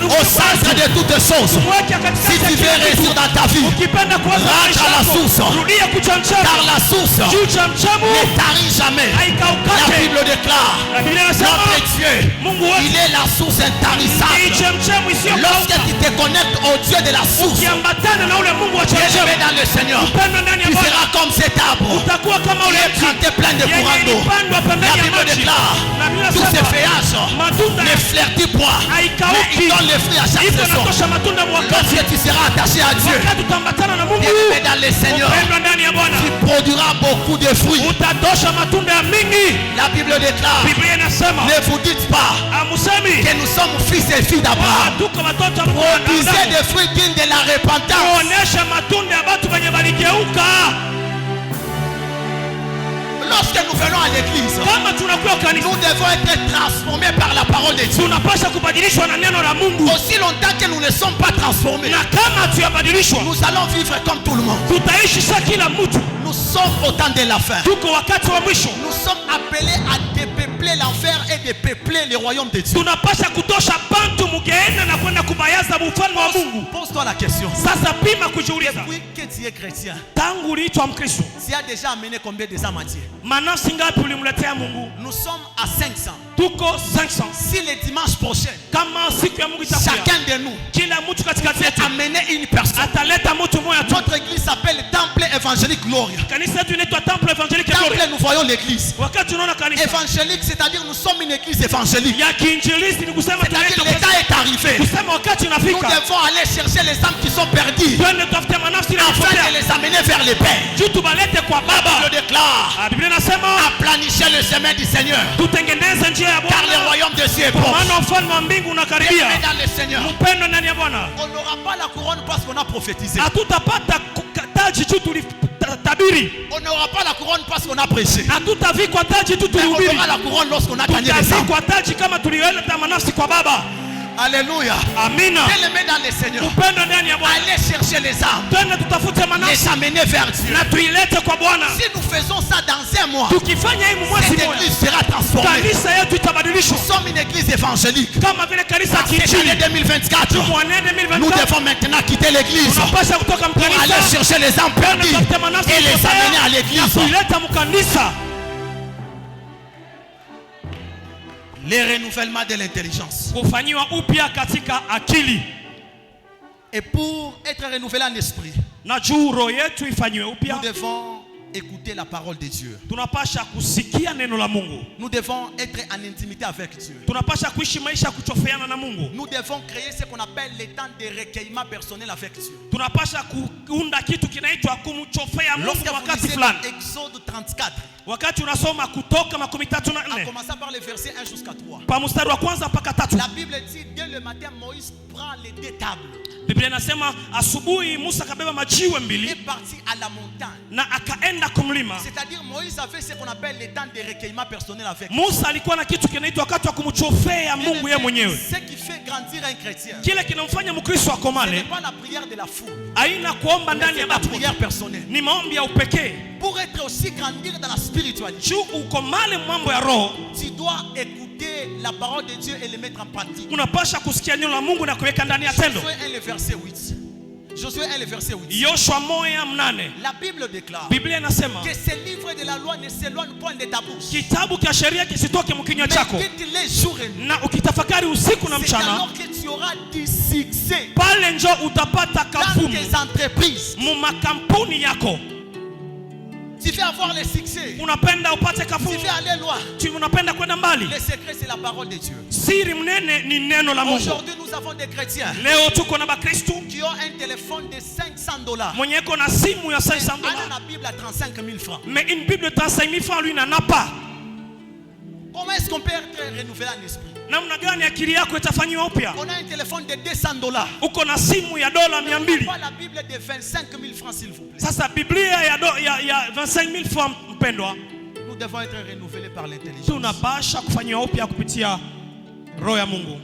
au centre de toutes choses. Mweke katikati Si ya tu kila veux kitu. réussir dans ta vie, Ukipenda kuanza rentre maisha à la yako, source. rudia kuchemsha. car la source Juu chemchemu ne tarit jamais. La haikaukate. Bible déclare, Na Biblia inasema notre Dieu, Mungu wetu il est la source ni intarissable. chemchemu Lorsque isiyokauka. tu te connectes au Dieu de la source, Ukiambatana na ule Mungu wa bien-aimé chemchemu, dans le Seigneur, upendo ndani ya tu Bwana, seras comme cet arbre utakuwa kama qui ule est mti planté plein de yenye courants d'eau. ilipandwa La pembeni ya Bible maji. déclare, Na Biblia tous ces inasema feuillages matunda ne fleurent point, mais haikauki, ils donnent les fruits à chaque iko saison. natosha matunda mwakati. Lorsque tu seras attaché à Dieu, Wakati utaambatana na Mungu, bien-aimé dans le Seigneur, upendo ndani ya Bwana, tu produiras beaucoup de fruits. utatosha matunda ya mingi. La Bible déclare, Biblia inasema ne vous dites pas amusemi que nous sommes fils et filles d'Abraham. tuko watoto wa Mungu wa Produisez Adamu. des fruits dignes de la repentance. Tuoneshe matunda ya watu wenye waligeuka. Lorsque venons à l'église, kama tunakuwa kanisa, nous devons être transformés par la parole de Dieu. tunapaswa kubadilishwa na neno la Mungu. Aussi longtemps que nous ne sommes pas transformés, Na kama tuyabadilishwa, nous allons vivre comme tout le monde. tutaishi sa kila mtu. Nous sommes au temps de la fin. Tuko wakati wa mwisho. Nous sommes appelés à dépeupler l'enfer et de peupler le royaume de Dieu. Tunapasha kutosha bantu mugeenda na kwenda kubayaza ufalme wa Mungu. Pose-toi la question. Sasa pima kujiuliza, Depuis que tu es chrétien, tangu uliitwa Mkristo, tu as déjà amené combien de âmes à Dieu? manafsi ngapi ulimletea Mungu? Nous sommes à 500. Tuko 500. Si le dimanche prochain, Kama siku ya Mungu itakuja, chacun de nous kila mtu katikati yetu amener une personne. ataleta mtu mmoja tu. Notre église s'appelle Temple Évangélique Gloria. Kanisa yetu inaitwa Temple Evangelique Temple, Gloria. nous voyons l'église. Wakati tunaona kanisa Évangélique, c'est-à-dire nous sommes une église évangélique. ya kiinjilisti, ni kusema C'est-à-dire tunaita l'état est arrivé. kusema wakati Nous unafika, devons aller chercher les âmes qui sont perdues twende tafute manafsi na afin kupotea, de les amener vers le Père. juu tubalete kwa Je Baba. déclare Biblia inasema à planifier le chemin du Seigneur, tutengeneze njia ya car le Bwana, royaume de Dieu est kwa proche. maana ufalme wa mbingu unakaribia. Bien-aimés dans le Seigneur, Mpendo ndani ya Bwana, on n'aura pas la couronne parce qu'on a prophétisé. hatutapata taji tu tulitabiri, On n'aura pas la couronne parce qu'on a prêché. hatutavikwa taji tu Mais on tulihubiri, aura la couronne lorsqu'on a gagné les âmes. tutavikwa taji kama tulioleta manafsi kwa Baba. Alléluia. Amina. Bien-aimés dans le Seigneur, Mpendo ndani ya Bwana, allez chercher les âmes, twende tutafute les manafsi amener vers Dieu. na tuilete kwa Bwana. Si nous faisons ça dans un mois, Tukifanya hivi mwezi cette mmoja, église sera transformée. kanisa yetu itabadilishwa Nous sommes une église évangélique. kama vile kanisa Cette année kiinjili. 2024, Mwanene nous 2024 devons maintenant quitter l'église tunapasha kutoka pour aller mkanisa chercher les âmes perdues tutafute manafsi et les amener à na l'église. kuileta mkanisa. Les renouvellements de l'intelligence. Kufanyiwa upya katika akili, Et pour être renouvelé en esprit, na juu roho yetu ifanyiwe nous upya, devons écouter la parole de Dieu. tunapasha kusikia neno la Mungu. Nous devons être en intimité avec Dieu. Tunapasha kuishi maisha ya kuchofeana na Mungu. Nous devons créer ce qu'on appelle les temps de recueillement personnel avec Dieu. Tunapasha kuunda kitu kinaitwa kumchofea Mungu Lorsque vous wakati lisez fulani. Exode 34, Wakati unasoma Kutoka en 34 commençant par le verset 1 jusqu'à 3, pa mstari wa kwanza mpaka 3, la Bible dit dès le matin, Moïse prend les deux tables Biblia inasema asubuhi Musa akabeba majiwe et est mbili parti à la montagne. na akaenda kumlima. C'est-à-dire Moïse avait ce qu'on appelle les temps de recueillement personnel avec Dieu. Musa alikuwa na kitu kinaitwa wakati wa kumchofea Mungu yeye mwenyewe. Ce qui fait grandir un chrétien, Kile kinamfanya Mkristo ce n'est akomale pas la prière de la foule, aina kuomba mais ndani c'est ya la watu, prière personnelle. ni maombi ya upekee. Pour être aussi grandir dans la spiritualité, Juu ukomale mambo ya roho, tu dois écouter la parole de Dieu et le mettre en pratique. unapasha kusikia neno la Mungu na kuweka ndani ya tendo. Josué 1, le verset 8. Josué 1, le verset 8. Yoshua 1:8. La Bible déclare Biblia inasema que ce livre de la loi ne s'éloigne point de ta bouche, kitabu cha sheria kisitoke mkinywa chako, médite-les jour et nuit. na ukitafakari usiku na C'est mchana, alors que tu auras du succès pale njo utapata dans kafumu tes entreprises. mu makampuni yako. Tu veux avoir le succès, Unapenda upate tu kafumu, veux aller loin. unapenda kwenda mbali. Le secret, c'est la parole de Dieu. Siri mnene ni neno la Mungu. Aujourd'hui, nous avons des chrétiens Leo tuko na Bakristu qui ont un téléphone de $500. mwenye iko na simu ya $500, Anna la Bible à 35 000 francs. mais une Bible de 35 000 francs lui n'en a pas. Comment est-ce qu'on peut être renouvelé en esprit? Namna gani akili yako itafanyiwa upya? On a un téléphone de $200. Uko na simu ya dola On n'a 200. pas la Bible de 25 000 francs, s'il vous plaît. Sasa Biblia ya 25 000 francs, mpendwa, Nous devons être renouvelés par l'intelligence. tunapasha kufanyiwa upya kupitia roho ya Mungu.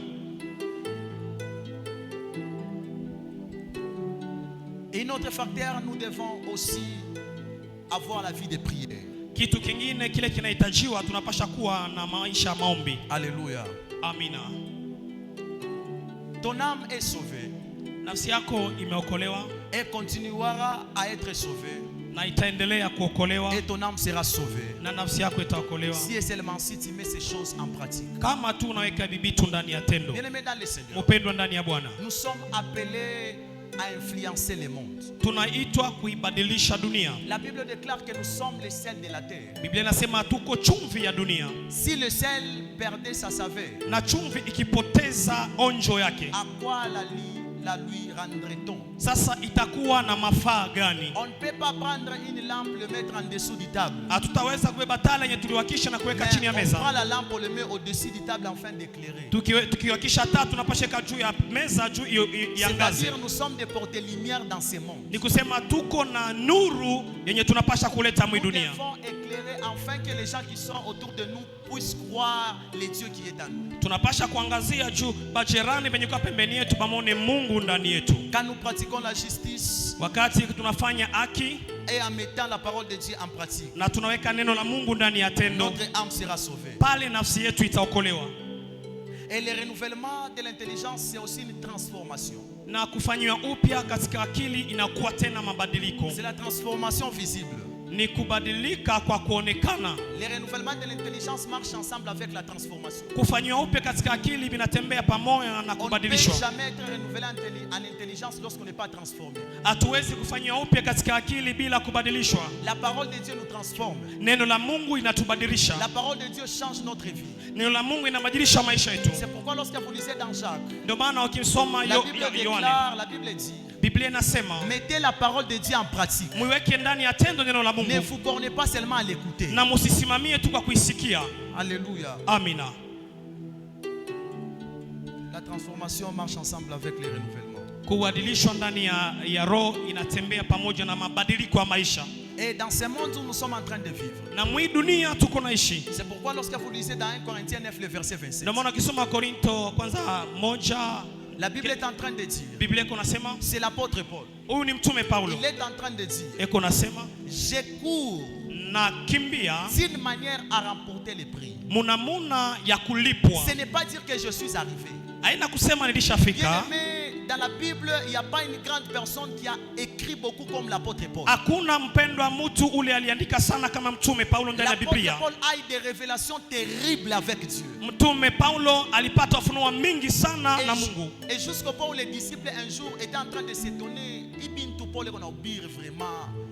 Et une autre facteur, nous devons aussi avoir la vie de prière. Kitu kingine kile kinahitajiwa, tunapasha kuwa na maisha ya maombi. Alléluia. Amina. Ton âme est sauvée Nafsi yako imeokolewa et continuera à être sauvée. na itaendelea kuokolewa, Et ton âme sera sauvée na nafsi yako itaokolewa si et seulement si tu mets ces choses en pratique. kama tu unaweka bibitu ndani ya tendo. Bien-aimés dans le Seigneur, Mpendwa ndani ya Bwana, nous sommes appelés à influencer le monde. tunaitwa kuibadilisha dunia. La Bible déclare que nous sommes le sel de la terre. Biblia inasema tuko chumvi ya dunia, Si le sel perdait sa saveur, na chumvi ikipoteza onjo yake, à quoi la lui rendrait-on? Sasa itakuwa na mafaa gani? On ne peut pas prendre une lampe, le mettre en dessous du table. Hatutaweza kubeba taa yenye tuliwakisha na kuweka chini ya Mais on meza. prend la lampe, on le met au-dessus du table afin d'éclairer. Tukiwakisha taa tunapasheka juu ya meza juu ya ngazi. C'est-à-dire nous sommes des porte-lumière dans ce monde. Ni kusema tuko na nuru yenye tunapasha kuleta mwi Nous dunia. devons éclairer afin que les gens qui sont autour de nous puissent croire les dieux qui est en nous. Tunapasha kuangazia juu bajirani benye kwa pembeni yetu bamone Mungu ndani yetu. Quand nous pratiquons la justice Wakati tunafanya haki et en mettant la parole de Dieu en pratique, na tunaweka neno la Mungu ndani ya tendo, notre âme sera sauvée. pale nafsi yetu itaokolewa. Et le renouvellement de l'intelligence, c'est aussi une transformation. Na kufanywa upya katika akili inakuwa tena mabadiliko. C'est la transformation visible. Ni kubadilika kwa kuonekana. Le renouvellement de l'intelligence marche ensemble avec la transformation. Kufanywa upya katika akili vinatembea pamoja na On ne peut kubadilishwa. jamais être renouvelé en intelligence lorsqu'on n'est pas transformé. Hatuwezi kufanywa upya katika akili bila kubadilishwa. La parole de Dieu nous transforme. Neno la Mungu inatubadilisha. La parole de Dieu change notre vie. Neno la Mungu inabadilisha maisha yetu. C'est pourquoi lorsque vous lisez dans Jacques, Ndio maana ukisoma la Bible Yohane, déclare, la Bible dit, Biblia inasema mettez la parole de Dieu en pratique. muiweke ndani ya tendo neno la Ne Mungu vous bornez pas seulement à l'écouter. na musisimamie tu kwa kuisikia. Alléluia. Amina. La transformation marche ensemble avec les renouvellements. Kubadilishwa ndani ya roho inatembea pamoja na mabadiliko ya maisha. Et dans ce monde où nous sommes en train de vivre, Na mwi dunia tuko naishi. c'est pourquoi lorsque vous lisez dans 1 Corinthiens 9, le verset 27, Ndio maana ukisoma Korinto kwanza 1, la Bible est en train de dire, Biblia iko nasema, c'est l'apôtre Paul, huyu ni mtume Paulo. il est en train de dire, Eko nasema je cours na kimbia d'une manière à remporter les prix. munamuna ya kulipwa. Ce n'est pas dire que je suis arrivé. Haina kusema nilishafika. Bien-aimé, dans la Bible, il n'y a pas une grande personne qui a écrit beaucoup comme l'apôtre Paul. Hakuna mpendwa mtu ule aliandika sana kama mtume Paulo ndani ya L'apôtre Biblia. Paul a eu des révélations terribles avec Dieu. Mtume Paulo alipata ufunuo mingi sana na Mungu. Et jusqu'au point où les disciples un jour étaient en train de s'étonner, Ibn Paul qu'on a oublié vraiment.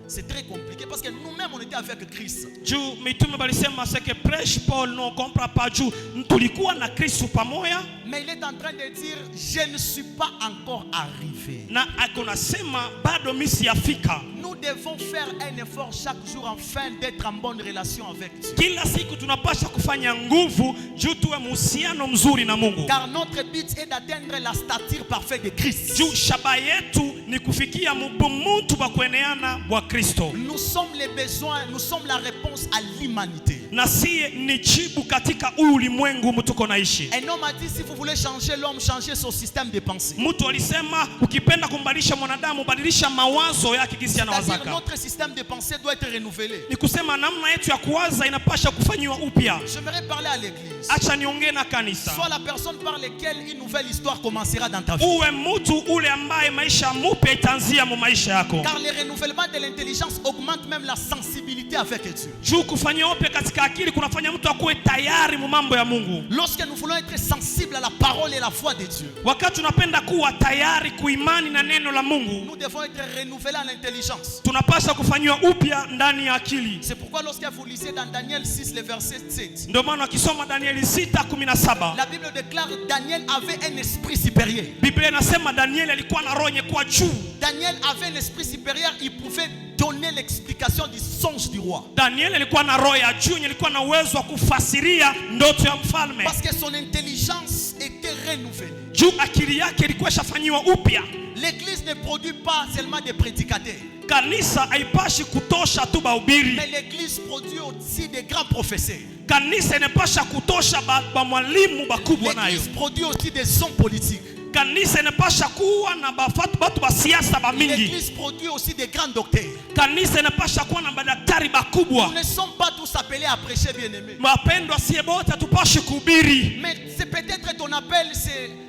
C'est très compliqué parce que nous-mêmes on était avec Christ. Juu mitume balisema seke prêche Paul non comprend pas juu tulikuwa na Kristo pamoja. Mais il est en train de dire, je ne suis pas encore arrivé. Na akonasema bado mimi siyafika. Nous devons faire un effort chaque jour afin d'être en bonne relation avec Dieu. Kila siku tunapaswa kufanya nguvu juu tuwe muhusiano mzuri na Mungu. Car notre but est d'atteindre la stature parfaite de Christ. Juu shaba yetu ni kufikia muntu wa kueneana wa Kristo. Nous sommes les besoins, nous sommes la réponse à l'humanité. Na si ni jibu katika ulimwengu mtuko naishi. Un homme a dit, si vous voulez changer l'homme, changez son système de pensée. Mtu alisema ukipenda kumbadilisha mwanadamu badilisha mawazo yake kisi C'est-à-dire anawazaka. notre système de pensée doit être renouvelé. Ni kusema namna yetu ya kuwaza inapasha kufanywa upya. J'aimerais parler à l'église. Acha niongee na kanisa. Sois la personne par laquelle une nouvelle histoire commencera dans ta vie. Uwe mtu ule ambaye maisha mupya itaanzia mu maisha yako. Car le renouvellement de l'intelligence augmente même la sensibilité avec Dieu. Juu kufanywa upya katika akili kunafanya mtu akuwe tayari mu mambo ya Mungu. Lorsque nous voulons être sensibles à la parole et la foi de Dieu, Wakati tunapenda kuwa tayari kuimani na neno la Mungu, nous devons être renouvelés en intelligence. tunapaswa kufanywa upya ndani ya akili. C'est pourquoi lorsque vous lisez dans Daniel 6, le verset 7, Ndio maana ukisoma Danieli 6:17, la Bible déclare Daniel avait un esprit supérieur. Biblia inasema Danieli alikuwa na roho yenye kuwa juu. Daniel avait un esprit supérieur, il pouvait donner l'explication du songe du roi. Danieli alikuwa na roho ya juu yenye ilikuwa na uwezo wa kufasiria ndoto ya mfalme. Parce que son intelligence était renouvelée. Juu akili yake ilikuwa ishafanyiwa upya. L'église ne produit pas seulement des prédicateurs, Kanisa haipashi kutosha tu bahubiri. mais l'église produit aussi des grands professeurs. Kanisa inapasha kutosha ba mwalimu bakubwa nayo. L'église produit aussi des hommes politiques. Kanisa inapasha kuwa na batu ba siasa ba mingi. L'église produit aussi des grands docteurs. Kanisa inapasha kuwa na madaktari bakubwa. Nous ne sommes pas tous appelés à prêcher, bien-aimés. Mapendwa sie bote tupashi kuhubiri. Mais c'est peut-être ton appel,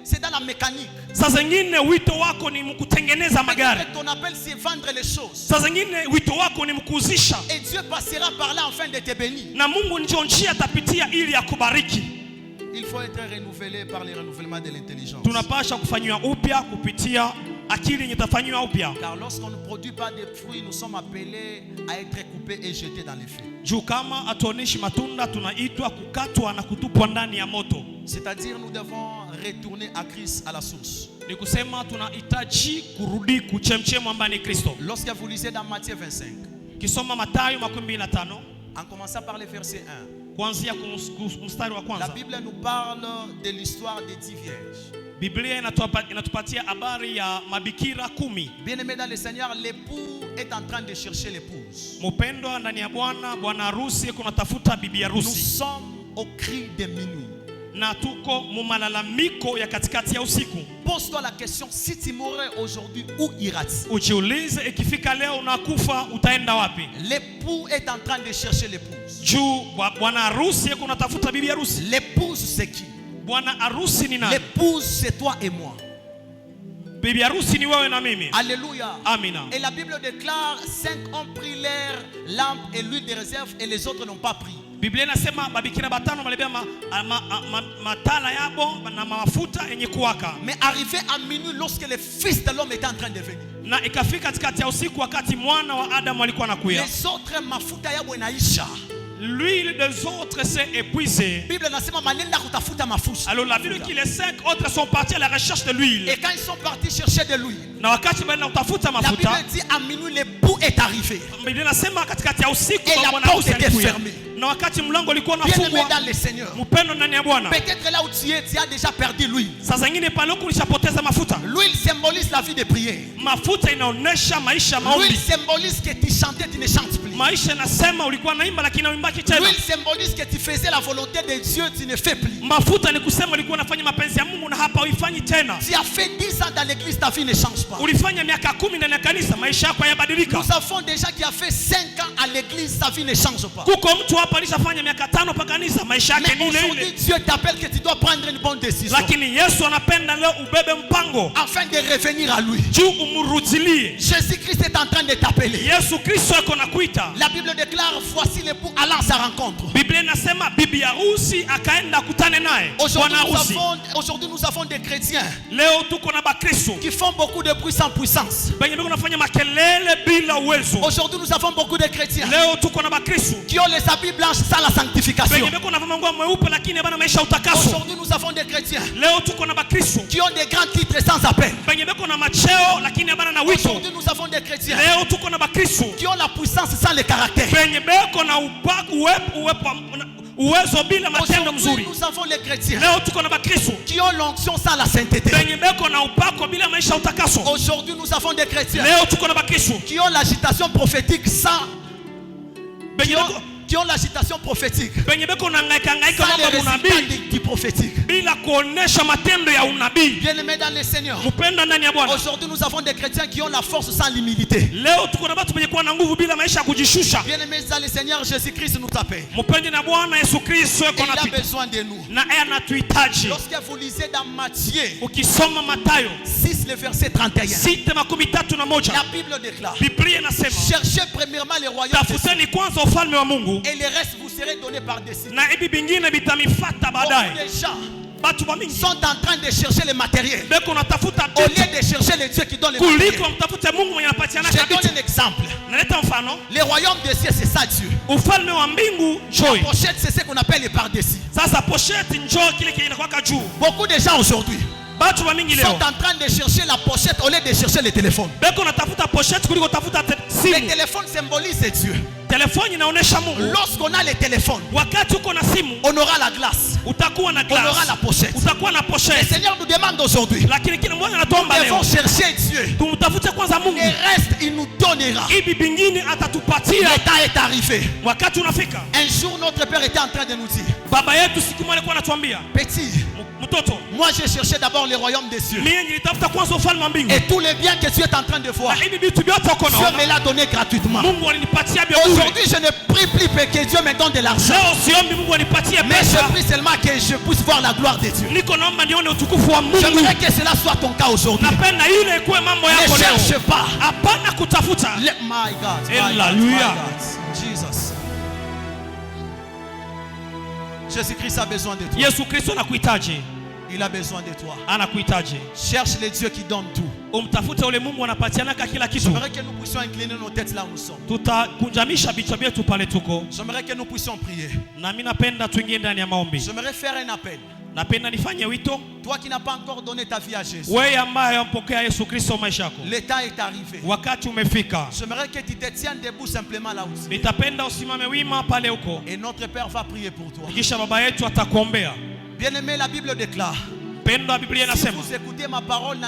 c'est dans la mécanique. Saa zingine wito wako ni mkutengeneza magari. Peut-être ton appel, c'est vendre les choses. Saa zingine wito wako ni mkuuzisha. Et Dieu passera par là afin de te bénir. Na Mungu ndio njia atapitia ili akubariki. Il faut être renouvelé par le renouvellement de l'intelligence. Tunapasha kufanywa upya kupitia akili yenye itafanywa upya. Car lorsqu'on ne produit pas de fruits, nous sommes appelés à être coupés et jetés dans les feux. Juu kama atuoneshi matunda tunaitwa kukatwa na kutupwa ndani ya moto. C'est-à-dire nous devons retourner à Christ, à la source. Ni kusema tunahitaji kurudi kuchemchemu ambaye ni Kristo. Lorsque vous lisez dans Matthieu 25, Kisoma Mathayo 25 en commençant par le verset 1, kuanzia mstari wa la kwanza. Bible nous parle de l'histoire des 10 vierges. Biblia inatupatia habari ya mabikira 10. Bien-aimés dans le Seigneur, l'époux est en train de chercher l'épouse. Mpendwa ndani ya Bwana, bwana harusi kunatafuta bibi Nous harusi. sommes au cri de minuit. Na tuko mumalalamiko ya katikati ya usiku. Pose-toi la question, si tu mourrais aujourd'hui, où iras-tu? Ujiulize ikifika leo unakufa utaenda wapi? L'époux est en train de chercher l'épouse. Juu bwana harusi kunatafuta bibi harusi. L'épouse c'est qui? Bwana harusi ni nani? L'épouse c'est toi et moi. Bibi harusi ni wewe na mimi. Alléluia. Amina. Et la Bible déclare 5 ont pris leur lampe et l'huile de réserve et les autres n'ont pas pris. Biblia inasema babikira batano walibeba matala yabo na mafuta yenye kuwaka. Mais arrivé à minuit lorsque le fils de l'homme était en train de venir, Na ikafika katikati ya usiku wakati mwana wa Adamu alikuwa anakuya. les autres mafuta yabo inaisha. L'huile des autres s'est épuisée. Bible nasema manenda kutafuta mafuta. Alors la Bible dit que les 5 autres sont partis à la recherche de l'huile. Et quand ils sont partis chercher de l'huile, Na wakati bwana utafuta la mafuta, Bible dit à minuit l'époux est arrivé. Biblia inasema katikati ya usiku Et la bwana porte harusi était alikuya. fermée. Na wakati mlango ulikuwa Bien-aimé unafungwa, dans le Seigneur, mpendo ndani ya Bwana. peut-être là où tu es, tu as déjà perdu l'huile. Saa zingine pale huko ulishapoteza mafuta. L'huile symbolise la vie de prière. Mafuta inaonesha maisha L'huile maombi. symbolise que tu chantais, tu ne chantes plus. Maisha nasema ulikuwa naimba lakini hauimbaki tena. L'huile symbolise que tu faisais la volonté de Dieu, tu ne fais plus. Mafuta ni kusema ulikuwa unafanya mapenzi ya Mungu na hapa uifanyi tena. Tu as fait 10 ans dans l'église, ta vie ne change pas. Ulifanya miaka 10 ndani ya kanisa, maisha yako hayabadilika. Nous avons des gens qui ont fait 5 ans à l'église, sa vie ne change pas. Kuko mtu hapa alishafanya miaka 5 pa kanisa, maisha yake Mais ni ile aujourd'hui, ile. Dieu t'appelle que tu dois prendre une bonne décision Lakini Yesu anapenda leo ubebe mpango afin de revenir à lui. juu umurudilie. Jésus-Christ est en train de t'appeler. Yesu Kristo yuko nakuita. La Bible déclare, voici l'époux allant à sa rencontre. Biblia inasema bibi harusi akaenda kutane naye. Bwana harusi. Aujourd'hui, nous avons des chrétiens Leo tuko na bakristo qui font beaucoup de bruit sans puissance. benye biko nafanya makelele bila uwezo. Aujourd'hui, nous avons beaucoup de chrétiens Leo tuko na bakristo qui ont les habits blancs sans la sanctification. benye biko navaa nguo mweupe lakini bana maisha utakaso. Aujourd'hui, nous avons des chrétiens Leo tuko na bakristo qui ont des grands titres sans appel. benye biko na macheo lakini bana na wito. Aujourd'hui, nous avons des chrétiens Leo tuko na bakristo qui ont la puissance sans le caractère. benye biko na uwezo bila matendo Aujourd'hui, mzuri. nous avons les chrétiens Leo tuko na bakristo qui ont l'onction sans la sainteté. benye biko na upako bila maisha utakaso. Aujourd'hui, nous avons des chrétiens Leo tuko na bakristo qui ont l'agitation prophétique sans benye biko qui ont l'agitation prophétique benye biko na ngaika sans les mambo résultats unabii du prophétique. bila kuonesha matendo ya unabii. Bien-aimés dans le Seigneur, Mpenda ndani ya Bwana. aujourd'hui nous avons des chrétiens qui ont la force sans l'humilité. Leo tuko na watu wenye kuwa na nguvu bila maisha ya kujishusha. Bien-aimés dans le Seigneur, Jésus-Christ nous appelle. Mpende na Bwana Yesu Kristo Et yuko il a napita. besoin de nous. Na yeye anatuhitaji. Lorsque vous lisez dans Matthieu Ukisoma Mathayo 6, le verset 31, 6:31, la Bible déclare, Biblia inasema, cherchez premièrement le royaume de Dieu, tafuteni kwanza ufalme wa Mungu et le reste vous serez donné par-dessus. na hivi vingine vitamifata Beaucoup baadaye. de gens Batu bamingi sont en train de chercher le matériel beko natafuta au vitu lieu de chercher le Dieu qui donne le matériel. kuliko mtafute Mungu mwenye anapatiana Je donne vitu. un exemple. Naleta mfano, Le royaume des cieux, c'est ça Dieu. ufalme wa mbingu La joy. pochette, c'est ce qu'on appelle le par-dessus. Sasa pochette njoo kile kile inakuwa juu. Beaucoup de gens aujourd'hui Batu bamingi sont leo en train de chercher la pochette au lieu de chercher le téléphone. beko natafuta pochette kuliko tafuta Le simu. téléphone symbolise Dieu. Telefoni inaonesha Mungu. Lorsqu'on a le téléphone, Wakati uko na simu on aura la glace, utakuwa na on aura glass, la pochette. utakuwa na Le pochette. Seigneur nous demande aujourd'hui, Lakini kile mmoja nous anatuomba leo devons chercher Dieu. tumtafute kwanza Le Mungu, reste, il nous donnera. hivi vingine atatupatia. Le temps est arrivé. Wakati unafika, Un jour, notre Père était en train de nous dire, baba yetu siku moja alikuwa anatuambia, petit, mtoto, moi j'ai cherché d'abord le royaume des cieux. mimi nilitafuta kwanza ufalme wa mbingu Et tous les biens que tu es en train de voir, na hivi vitu vyote uko Dieu naona me l'a donné gratuitement. Mungu alinipatia vya bure. Aujourd'hui, je ne prie plus que Dieu me donne de l'argent, Leo siombi Mungu anipatie mais je pesa, prie seulement que je puisse voir la gloire de Dieu. niko naomba nione utukufu wa Mungu. J'aimerais que cela soit ton cas aujourd'hui. Napenda ile ikuwe mambo Ne yako cherche leo, pas. hapana kutafuta. My God, my Hallelujah. God, Jesus. Jésus-Christ a besoin de toi. Yesu Kristo anakuhitaji. Il a besoin de toi. anakuhitaji. Cherche les dieux qui donnent tout. Umtafute ule Mungu anapatianaka kila kitu. J'aimerais que nous puissions incliner nos têtes là où nous sommes. Tutakunjamisha vichwa vyetu pale tuko. J'aimerais que nous puissions prier. Na mimi napenda tuingie ndani ya maombi. J'aimerais faire un appel. Napenda nifanye wito. Toi qui n'as pas encore donné ta vie à Jésus. Wewe ambaye umpokea Yesu Kristo maisha yako. Le temps est arrivé. Wakati umefika. J'aimerais que tu te tiennes debout simplement là où tu es. Nitapenda usimame wima pale uko. Et notre Père va prier pour toi. Kisha baba yetu atakuombea. Bien-aimé, la Bible déclare. Pendo Biblia Si inasema. vous écoutez ma parole,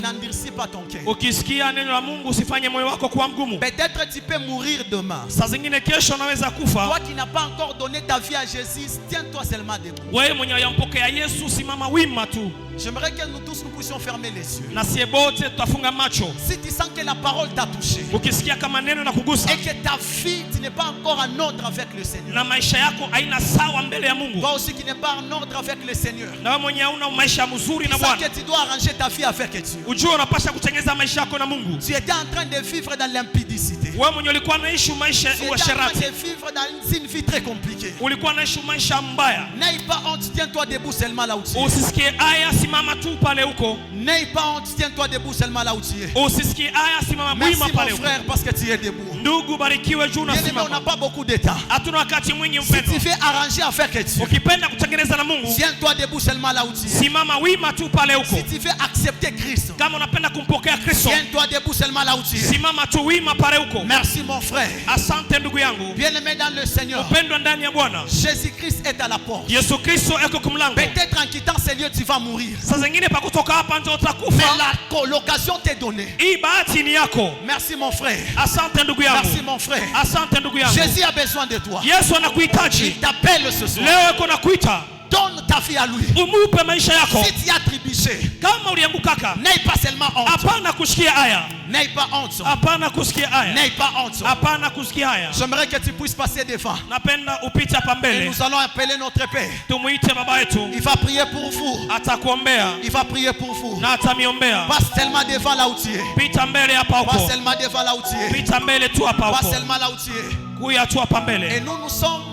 n'endurcis pas ton cœur. Ukisikia neno la Mungu usifanye moyo wako kuwa mgumu. Peut-être tu peux mourir demain. Saa zingine kesho unaweza kufa. Toi qui n'as pas encore donné ta vie à Jésus, tiens-toi seulement debout. Wewe mwenye yampokea Yesu simama wima tu. J'aimerais que nous tous nous puissions fermer les yeux. Na sie bote tutafunga macho. Si tu sens que la parole t'a touché Ukisikia kama neno na kugusa et que ta vie, tu n'es pas encore en ordre avec le Seigneur. na maisha yako haina sawa mbele ya Mungu. Toi aussi qui n'es pas en ordre avec le Seigneur. Na wewe mwenye hauna maisha mzuri na Tu sens Bwana. que tu dois arranger ta vie avec Dieu. Ujue unapaswa kutengeneza maisha yako na Mungu. Tu étais en train de vivre dans l'impudicité. Wewe mwenye ulikuwa unaishi maisha Tu ya étais en train uasherati. de vivre dans une vie très compliquée. Ulikuwa unaishi maisha mbaya. N'aie pas honte, tiens-toi debout seulement là où tu es. Usisikie aya, simama tu pale uko. N'aie pas honte, tiens-toi debout seulement là où tu es. Usisikie aya, simama Merci wima mon pale uko. frère parce que tu es debout. Ndugu barikiwe juu na Bien-aimé, on n'a simama. pas beaucoup de temps. Hatuna wakati mwingi Si tu mpendwa. veux arranger avec Dieu, Ukipenda kutengeneza na Mungu, tiens-toi debout seulement là où tu es. simama wima tu pale uko. Si tu veux accepter Christ, Kama unapenda kumpokea Kristo, tiens-toi debout seulement là où tu es. simama tu wima pale uko. Merci mon frère. Asante ndugu yangu. Bien-aimé dans le Seigneur, Upendwa ndani ya Bwana. Jésus-Christ est à la porte. Yesu Kristo eko kumlango. Peut-être en quittant ces lieux, tu vas mourir. Saa zingine pa kutoka hapa ndio Mais utakufa. l'occasion t'est donnée. Hii bahati ni yako. Merci mon frère. Asante ndugu yangu. Merci mon frère. Asante ndugu yangu. Jésus a besoin de toi. Yesu Il anakuhitaji. t'appelle ce soir. Leo eko nakuita. Donne ta vie à lui. Umupe maisha yako. Si tu as trébuché, Kama uliangukaka, n'aie pas seulement honte. hapana kusikia haya. N'aie pas honte. Hapana kusikia haya. N'aie pas honte. Hapana kusikia haya. J'aimerais que tu puisses passer devant. Napenda upite hapa Et mbele. nous allons appeler notre Père. Tumuite baba yetu. Il va prier pour vous. Atakuombea Il va prier pour vous. na atamiombea. Passe seulement devant là où tu es. Pita mbele hapa Passe huko. seulement devant là où tu es. Pita mbele tu hapa Passe huko. seulement là où tu es. Kuya tu hapa Et mbele. nous sommes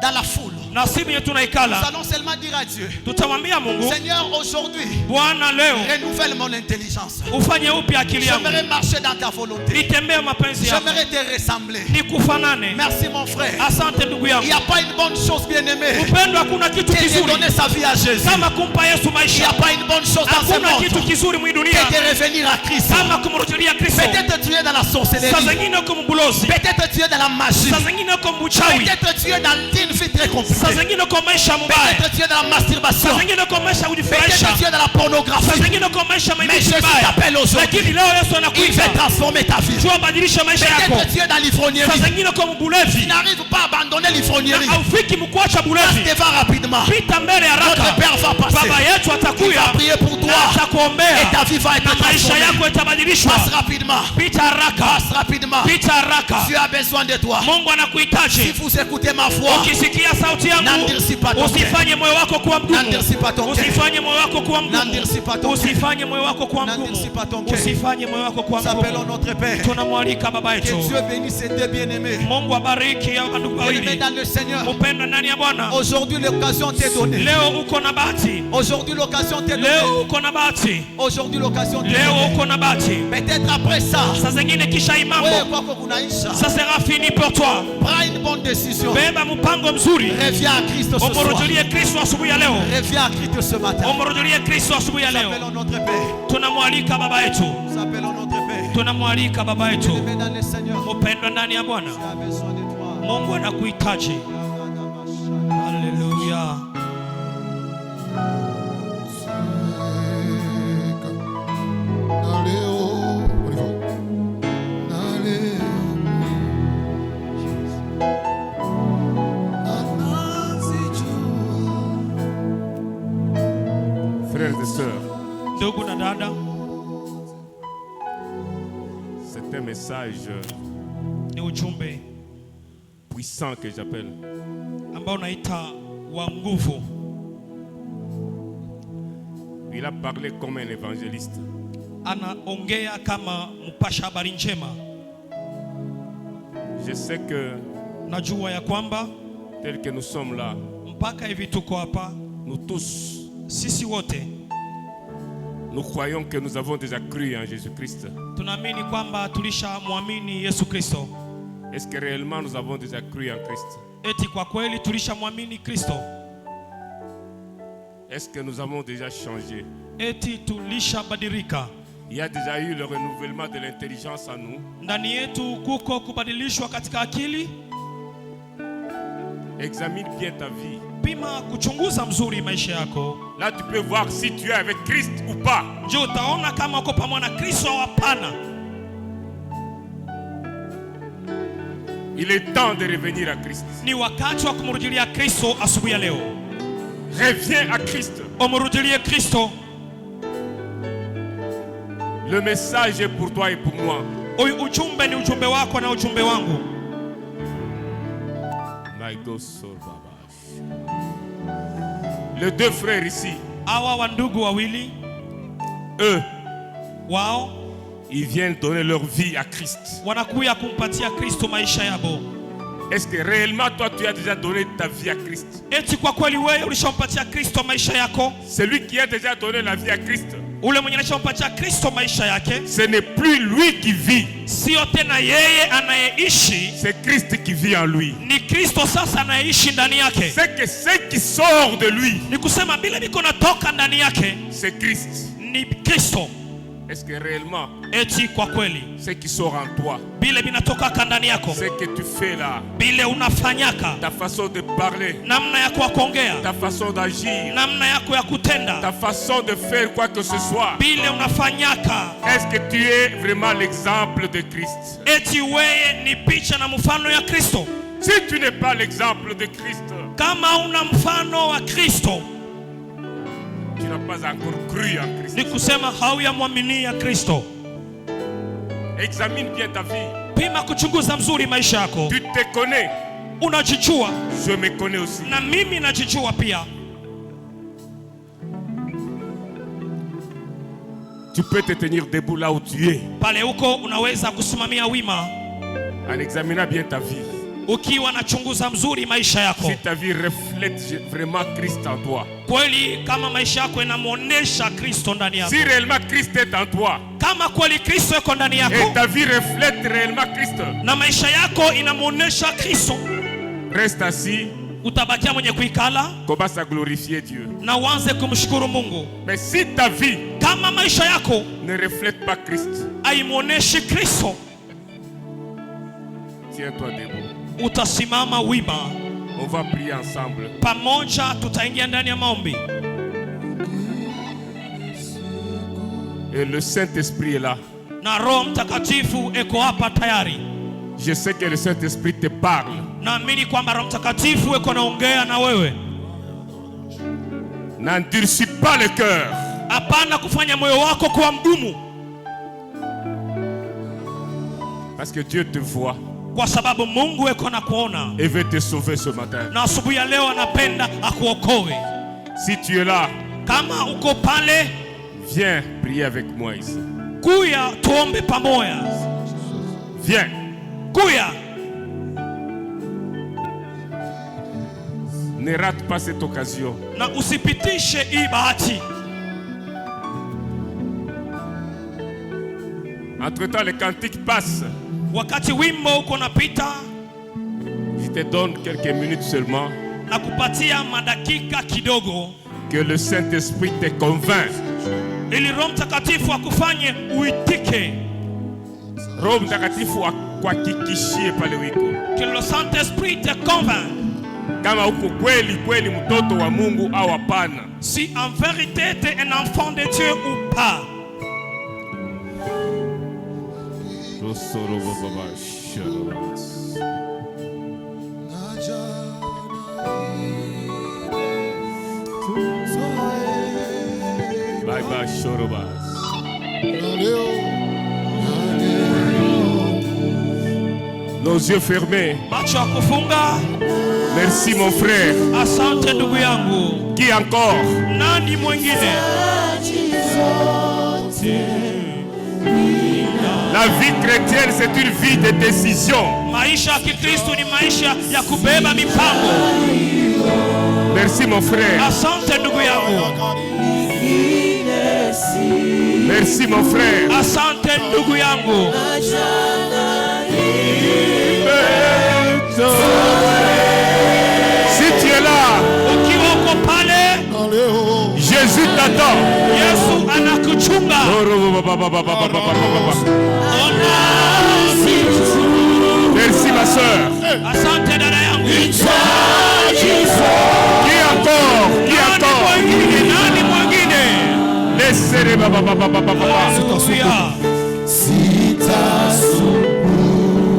dans la foule. Na simu yetu Nous naikala. allons seulement dire à Dieu, Tutamwambia Mungu, Seigneur, aujourd'hui, Bwana leo renouvelle mon intelligence. ufanye upya akili yangu. J'aimerais marcher dans ta volonté. Nitembee mapenzi yako. J'aimerais te ressembler. Nikufanane. Merci mon frère. Asante ndugu Il yangu. n'y a pas une bonne chose, bien-aimé, Upendo hakuna kitu que de kizuri donner sa vie à Jésus. kama kumpa Yesu Il n'y maisha. a pas une bonne chose dans ce Hakuna kitu monde kizuri mwi que dunia de revenir à Christ. kama kumrudilia Kristo. Peut-être tu es dans la Saa sorcellerie. zingine uko mbulozi. Peut-être tu es dans la magie. Saa zingine uko mchawi. Peut-être tu es dans une vie très Saa compliquée. zingine uko maisha mbaya. Peut-être tu es dans la Saa masturbation. zingine uko maisha kujifurahisha. Peut-être tu es dans la Saa pornographie. zingine uko maisha Mais maisha Jésus mbaya. t'appelle aujourd'hui. Lakini leo Yesu Il anakuita. veut transformer ta vie. Jua badilisha maisha yako. Peut-être tu es dans Saa l'ivrognerie. zingine uko Tu mbulevi. n'arrives pas à abandonner l'ivrognerie. Haufiki mkuacha Passe bulevi. devant rapidement. Pita mbele Notre haraka. Père va passer. Baba yetu Il va atakuya. prier pour toi. Atakuombea. Et ta vie va être Na maisha transformée. yako itabadilishwa. Passe rapidement. Pita haraka. Passe rapidement. Pita haraka. Dieu a besoin de toi. Mungu Si anakuhitaji. vous écoutez ma voix, Ukisikia sauti yangu, N'endurcis pas ton usifanye moyo wako kuwa mgumu. N'endurcis pas ton cœur. Usifanye moyo wako kuwa mgumu. N'endurcis pas ton cœur. Usifanye moyo wako kuwa N'endurcis pas ton mgumu. cœur. Usifanye moyo wako kuwa nous appelons mgumu. notre Père. Tunamwalika baba Que yetu. Dieu bénisse ces deux bien-aimés. Mungu abariki hao ndugu Bien-aimés wawili. dans le Seigneur. Upendo ndani ya Bwana. Aujourd'hui, l'occasion t'est donnée. Leo uko na bahati. Aujourd'hui, l'occasion t'est donnée. Leo uko na bahati. Aujourd'hui, l'occasion t'est Leo donnée. uko na bahati. Peut-être après ça, Saa zingine kisha hii wewe mambo, kwako kunaisha. ça sera fini pour toi. Prends une bonne décision. Beba mpango mzuri. Reviens à Christ ce soir. Umrudie Kristo asubuhi ya leo. Reviens à Christ ce matin. Umrudie Kristo asubuhi ya Nous leo. appelons notre Père. Tunamwalika baba yetu. Nous appelons notre Père. Tunamwalika baba yetu. Bien-aimés dans le Seigneur. Upendo ndani ya Bwana. Tu as besoin de toi. Mungu anakuhitaji. Haleluya. Frères et sœurs, Ndugu na dada, c'est un message ni ujumbe puissant que j'appelle. ambao unaita wa nguvu. Il a parlé comme un évangéliste. Anaongea kama mpasha habari njema. Je sais que Najua ya kwamba tel que nous sommes là, mpaka hivi tuko hapa, nous tous, Sisi wote nous croyons que nous avons déjà cru en Jésus-Christ. tunaamini kwamba tulishamwamini Yesu Kristo. Est-ce que réellement nous avons déjà cru en Christ? Eti kwa kweli tulishamwamini Kristo? Est-ce que nous avons déjà changé? Eti tulishabadilika? Il y a déjà eu le renouvellement de l'intelligence en nous. Ndani yetu kuko kubadilishwa katika akili? Examine bien ta vie. Pima kuchunguza mzuri maisha yako. Là tu peux voir si tu es avec Christ ou pas. Je utaona kama uko pamoja na Kristo au hapana. Il est temps de revenir à Christ. Ni wakati wa kumrudilia Kristo asubuhi ya leo. Reviens à Christ. Umrudilie Kristo. Le message est pour toi et pour moi. Ujumbe ni ujumbe wako na ujumbe wangu. Les deux frères ici, Hawa wandugu wawili, eux, wao ils viennent donner leur vie à Christ. wanakuya kumpatia Kristo maisha yabo. Est-ce que réellement toi tu as déjà donné ta vie à Christ? Eti kwa kweli wewe ulishampatia Kristo maisha yako? Celui qui a déjà donné la vie à Christ, Ule mwenye alishampatia Kristo maisha yake, ce n'est plus lui qui vit, sio tena yeye anayeishi, c'est Christ qui vit en lui. ni Kristo sasa anayeishi ndani yake. C'est que ce qui sort de lui, Ni kusema bila biko natoka ndani yake c'est Christ. ni Kristo. Est-ce que réellement Eti kwa kweli ce qui sort en toi, bile binatoka ndani yako, ce que tu fais là, bile unafanyaka, ta façon de parler, namna yako ya kuongea, ta façon d'agir, namna yako ya kutenda, ta façon de faire quoi que ce soit, bile unafanyaka, est-ce que tu es vraiment l'exemple de Christ? eti weye ni picha na mfano ya Kristo? Si tu n'es pas l'exemple de Christ, Kama una mfano wa Kristo, tu n'as pas encore cru en Christ. ni kusema hauyamwaminia Kristo. Examine bien ta vie. Pima kuchunguza mzuri maisha yako. Tu te connais, Unajijua je me connais aussi. na mimi najijua pia. Tu peux te tenir debout là où tu es, Pale huko unaweza kusimamia wima en examinant bien ta vie. ukiwa nachunguza mzuri maisha yako. Si ta vie reflète vraiment Christ en toi, Kweli kama maisha yako inamuonesha Kristo ndani yako. si réellement Christ est en toi, Kama kweli Kristo yuko ndani et yako ta vie reflète réellement Christ, na maisha yako inamuonesha Kristo, reste assis, utabakia mwenye kuikala commence à glorifier Dieu. na uanze kumshukuru Mungu. Mais si ta vie Kama maisha yako ne reflète pas Christ, haimuoneshi Kristo, tiens-toi debout. utasimama wima. On va prier ensemble. Pamoja tutaingia ndani ya maombi Et le Saint-Esprit est là. na Roho Mtakatifu eko hapa tayari. Je sais que le Saint-Esprit te parle. Naamini kwamba Roho Mtakatifu eko naongea na wewe. N'endurcis pas le cœur. Hapana kufanya moyo wako kuwa mgumu, Parce que Dieu te voit kwa sababu Mungu eko na kuona, et veut te sauver ce matin. na asubuhi ya leo anapenda akuokoe. Si tu es là, Kama uko pale, viens prier avec moi ici. kuya tuombe pamoja. Viens. Kuya, Ne rate pas cette occasion. na usipitishe hii bahati. Entre-temps, les cantiques passent. Wakati wimbo uko napita, Je te donne quelques minutes seulement. na kupatia madakika kidogo, Que le Saint-Esprit te convainc. ili Roho Mtakatifu akufanye uitike. Roho Mtakatifu akuhakikishie pale wiko. Que le Saint-Esprit te convainc Kama uko kweli kweli mtoto wa Mungu au hapana. si en vérité tu es un enfant de Dieu ou pas. Bye bye, Shorobas. Nos yeux fermés. Macho ya kufunga. Merci mon frère. Asante ndugu yangu. Qui encore? Nani mwingine? La vie chrétienne, c'est une vie de décision. Maisha ya Kikristo ni maisha ya kubeba mipango. Merci mon frère. Asante ndugu yangu. Merci mon frère. Asante ndugu yangu. Si tu es là, Ukiwa uko pale, Jésus t'attend. Yesu anakuchunga. Merci ma soeur. Asante dada yangu. Qui encore? Qui encore? Nani mwingine? Laissez-les. Hallelujah.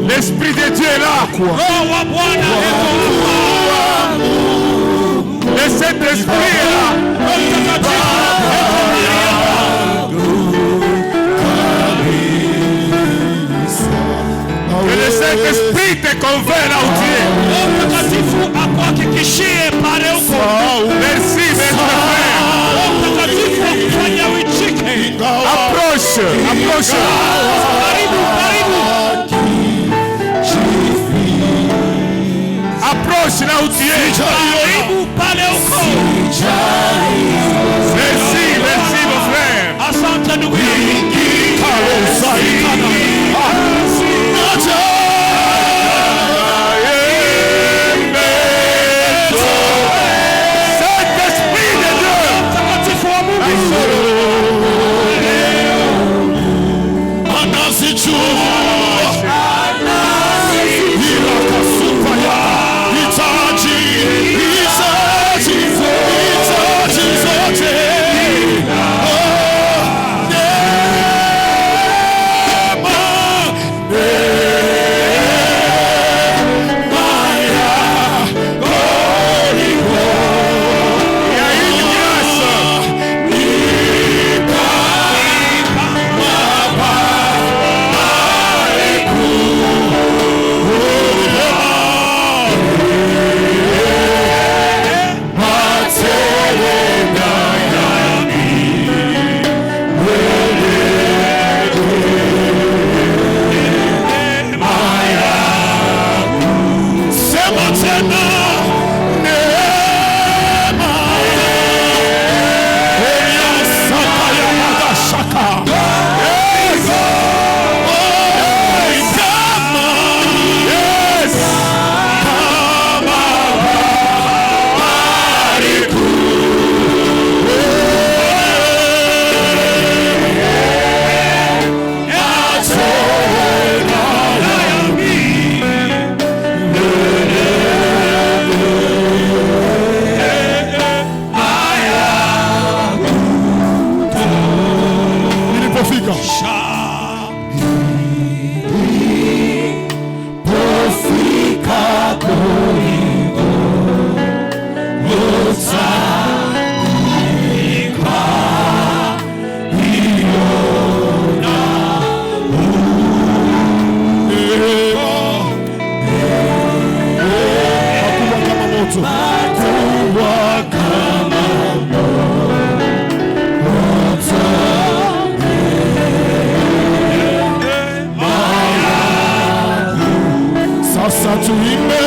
L'Esprit de Dieu est là. Roho wa Bwana yuko hapa. Le Saint-Esprit est là. Roho Mtakatifu yuko mahali hapa. Que le Saint-Esprit te convainc là où tu es. Roho Mtakatifu akuhakikishie pale uko. Merci, mes frères. Roho Mtakatifu akufanya uitike. Approche, approche. Karibu, karibu. Approche là où tu es. Karibu pale uko. Merci, merci mon frère. Asante ndugu yangu. Saint-Esprit de Dieu. Mtakatifu wa Mungu. Sasa tuimbe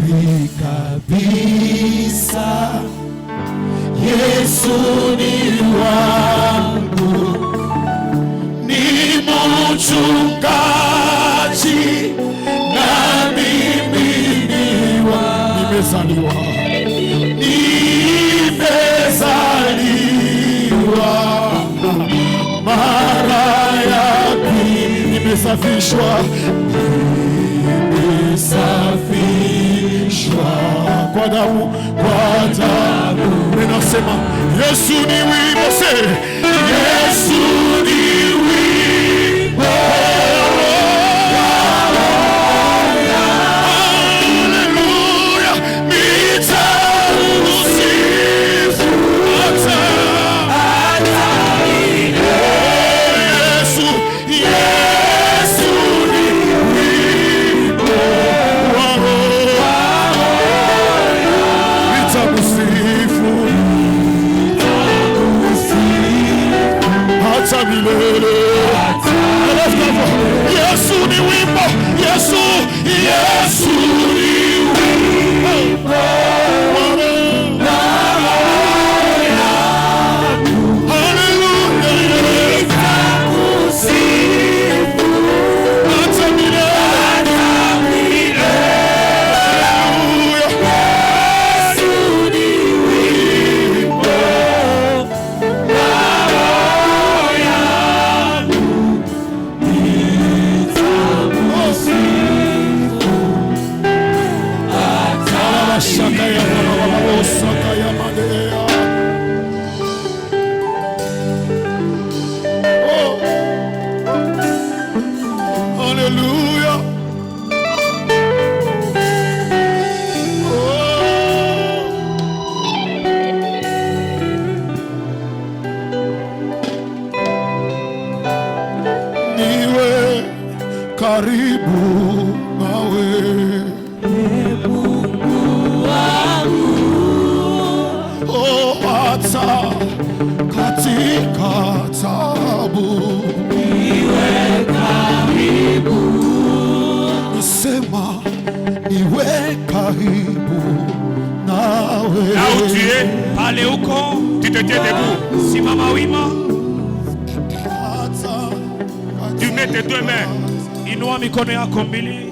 kweli kabisa, Yesu ni wangu, ni mchungaji na mimi ni wangu. Nimezaliwa mara ya pili, nimesafishwa kwa damu, ninasema Yesu ni wimbo, Yesu ni wimbo, haleluya, nitakusifu hata Yesu, Yesu ni wimbo hata milele. Yesu ni wimbo, Yesu, Yesu ni wimbo, haleluya, nitakusifu hata milele. Hallelujah. Niwe karibu nawe, Mungu wangu, hata katika tabu. Niwe karibu, nasema niwe karibu nawe. Là où tu es, pale uko, tu te tiens debout. Simama wima. Tu mets tes deux mains, Inua mikono yako mbili,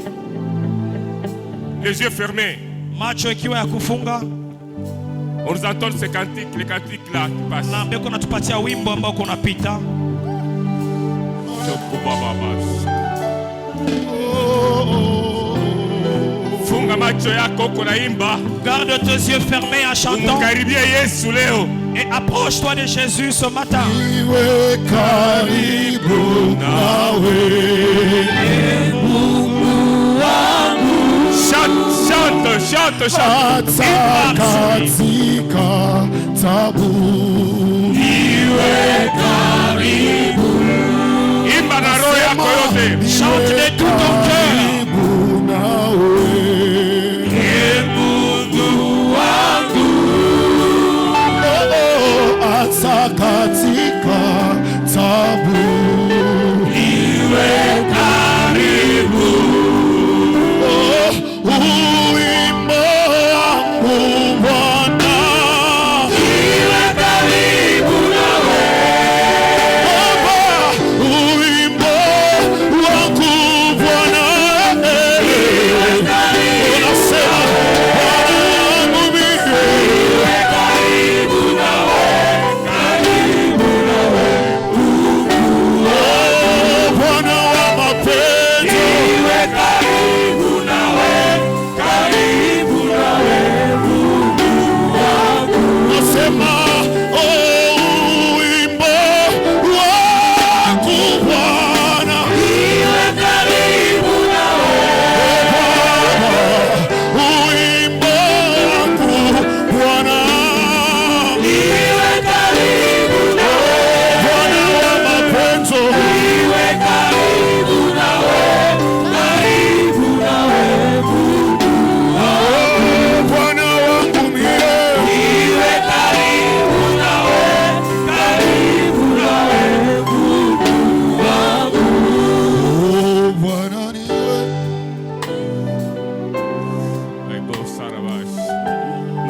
les yeux fermés. macho ikiwa ya kufunga. On nous entend ces cantiques, les cantiques là qui passent. Na mbeko natupatia wimbo ambao kunapita. Funga macho yako kunaimba. Garde tes yeux fermés en chantant. Umkaribie Yesu leo. Et approche-toi de Jésus ce matin. Niwe karibu nawe, Mungu wangu, Chante, chante, chante. hata katika tabu. Niwe karibu, Imba na roho yako yote. Chante de tout ton cœur. karibu nawe, Mungu wangu, hata katika tabu. Niwe karibu, uwimbo wangu Bwana, niwe karibu nawe, uwimbo wangu Bwana.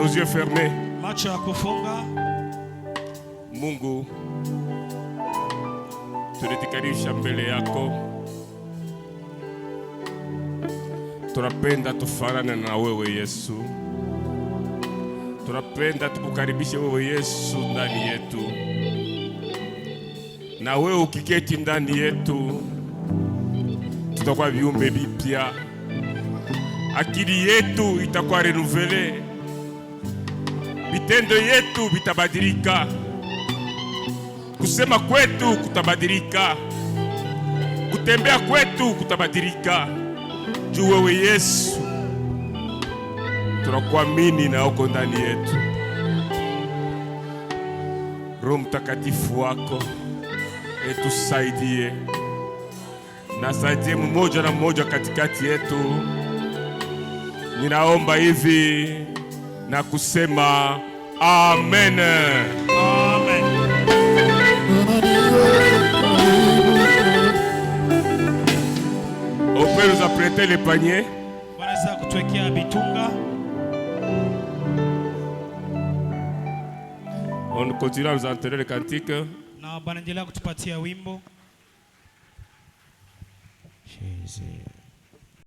nos yeux fermés. macho ya kufunga. Mungu, tunajitayarisha mbele yako. Tunapenda tufanane na wewe Yesu. Tunapenda tukukaribishe wewe Yesu ndani yetu. Na wewe ukiketi ndani yetu, tutakuwa viumbe vipya. Akili yetu itakuwa renouvelée. Vitendo yetu vitabadilika. Kusema kwetu kutabadilika. Kutembea kwetu kutabadilika. Juu wewe Yesu, tunakuamini na uko ndani yetu. Roho Mtakatifu wako etusaidie. Na saidie mmoja na mmoja katikati yetu. Ninaomba hivi na kusema amen. Amen. On peut nous apprêter les paniers. Wanaweza kutuwekea bitunga. On continue à nous entonner les cantiques. Na wanaendelea kutupatia wimbo. Jesus.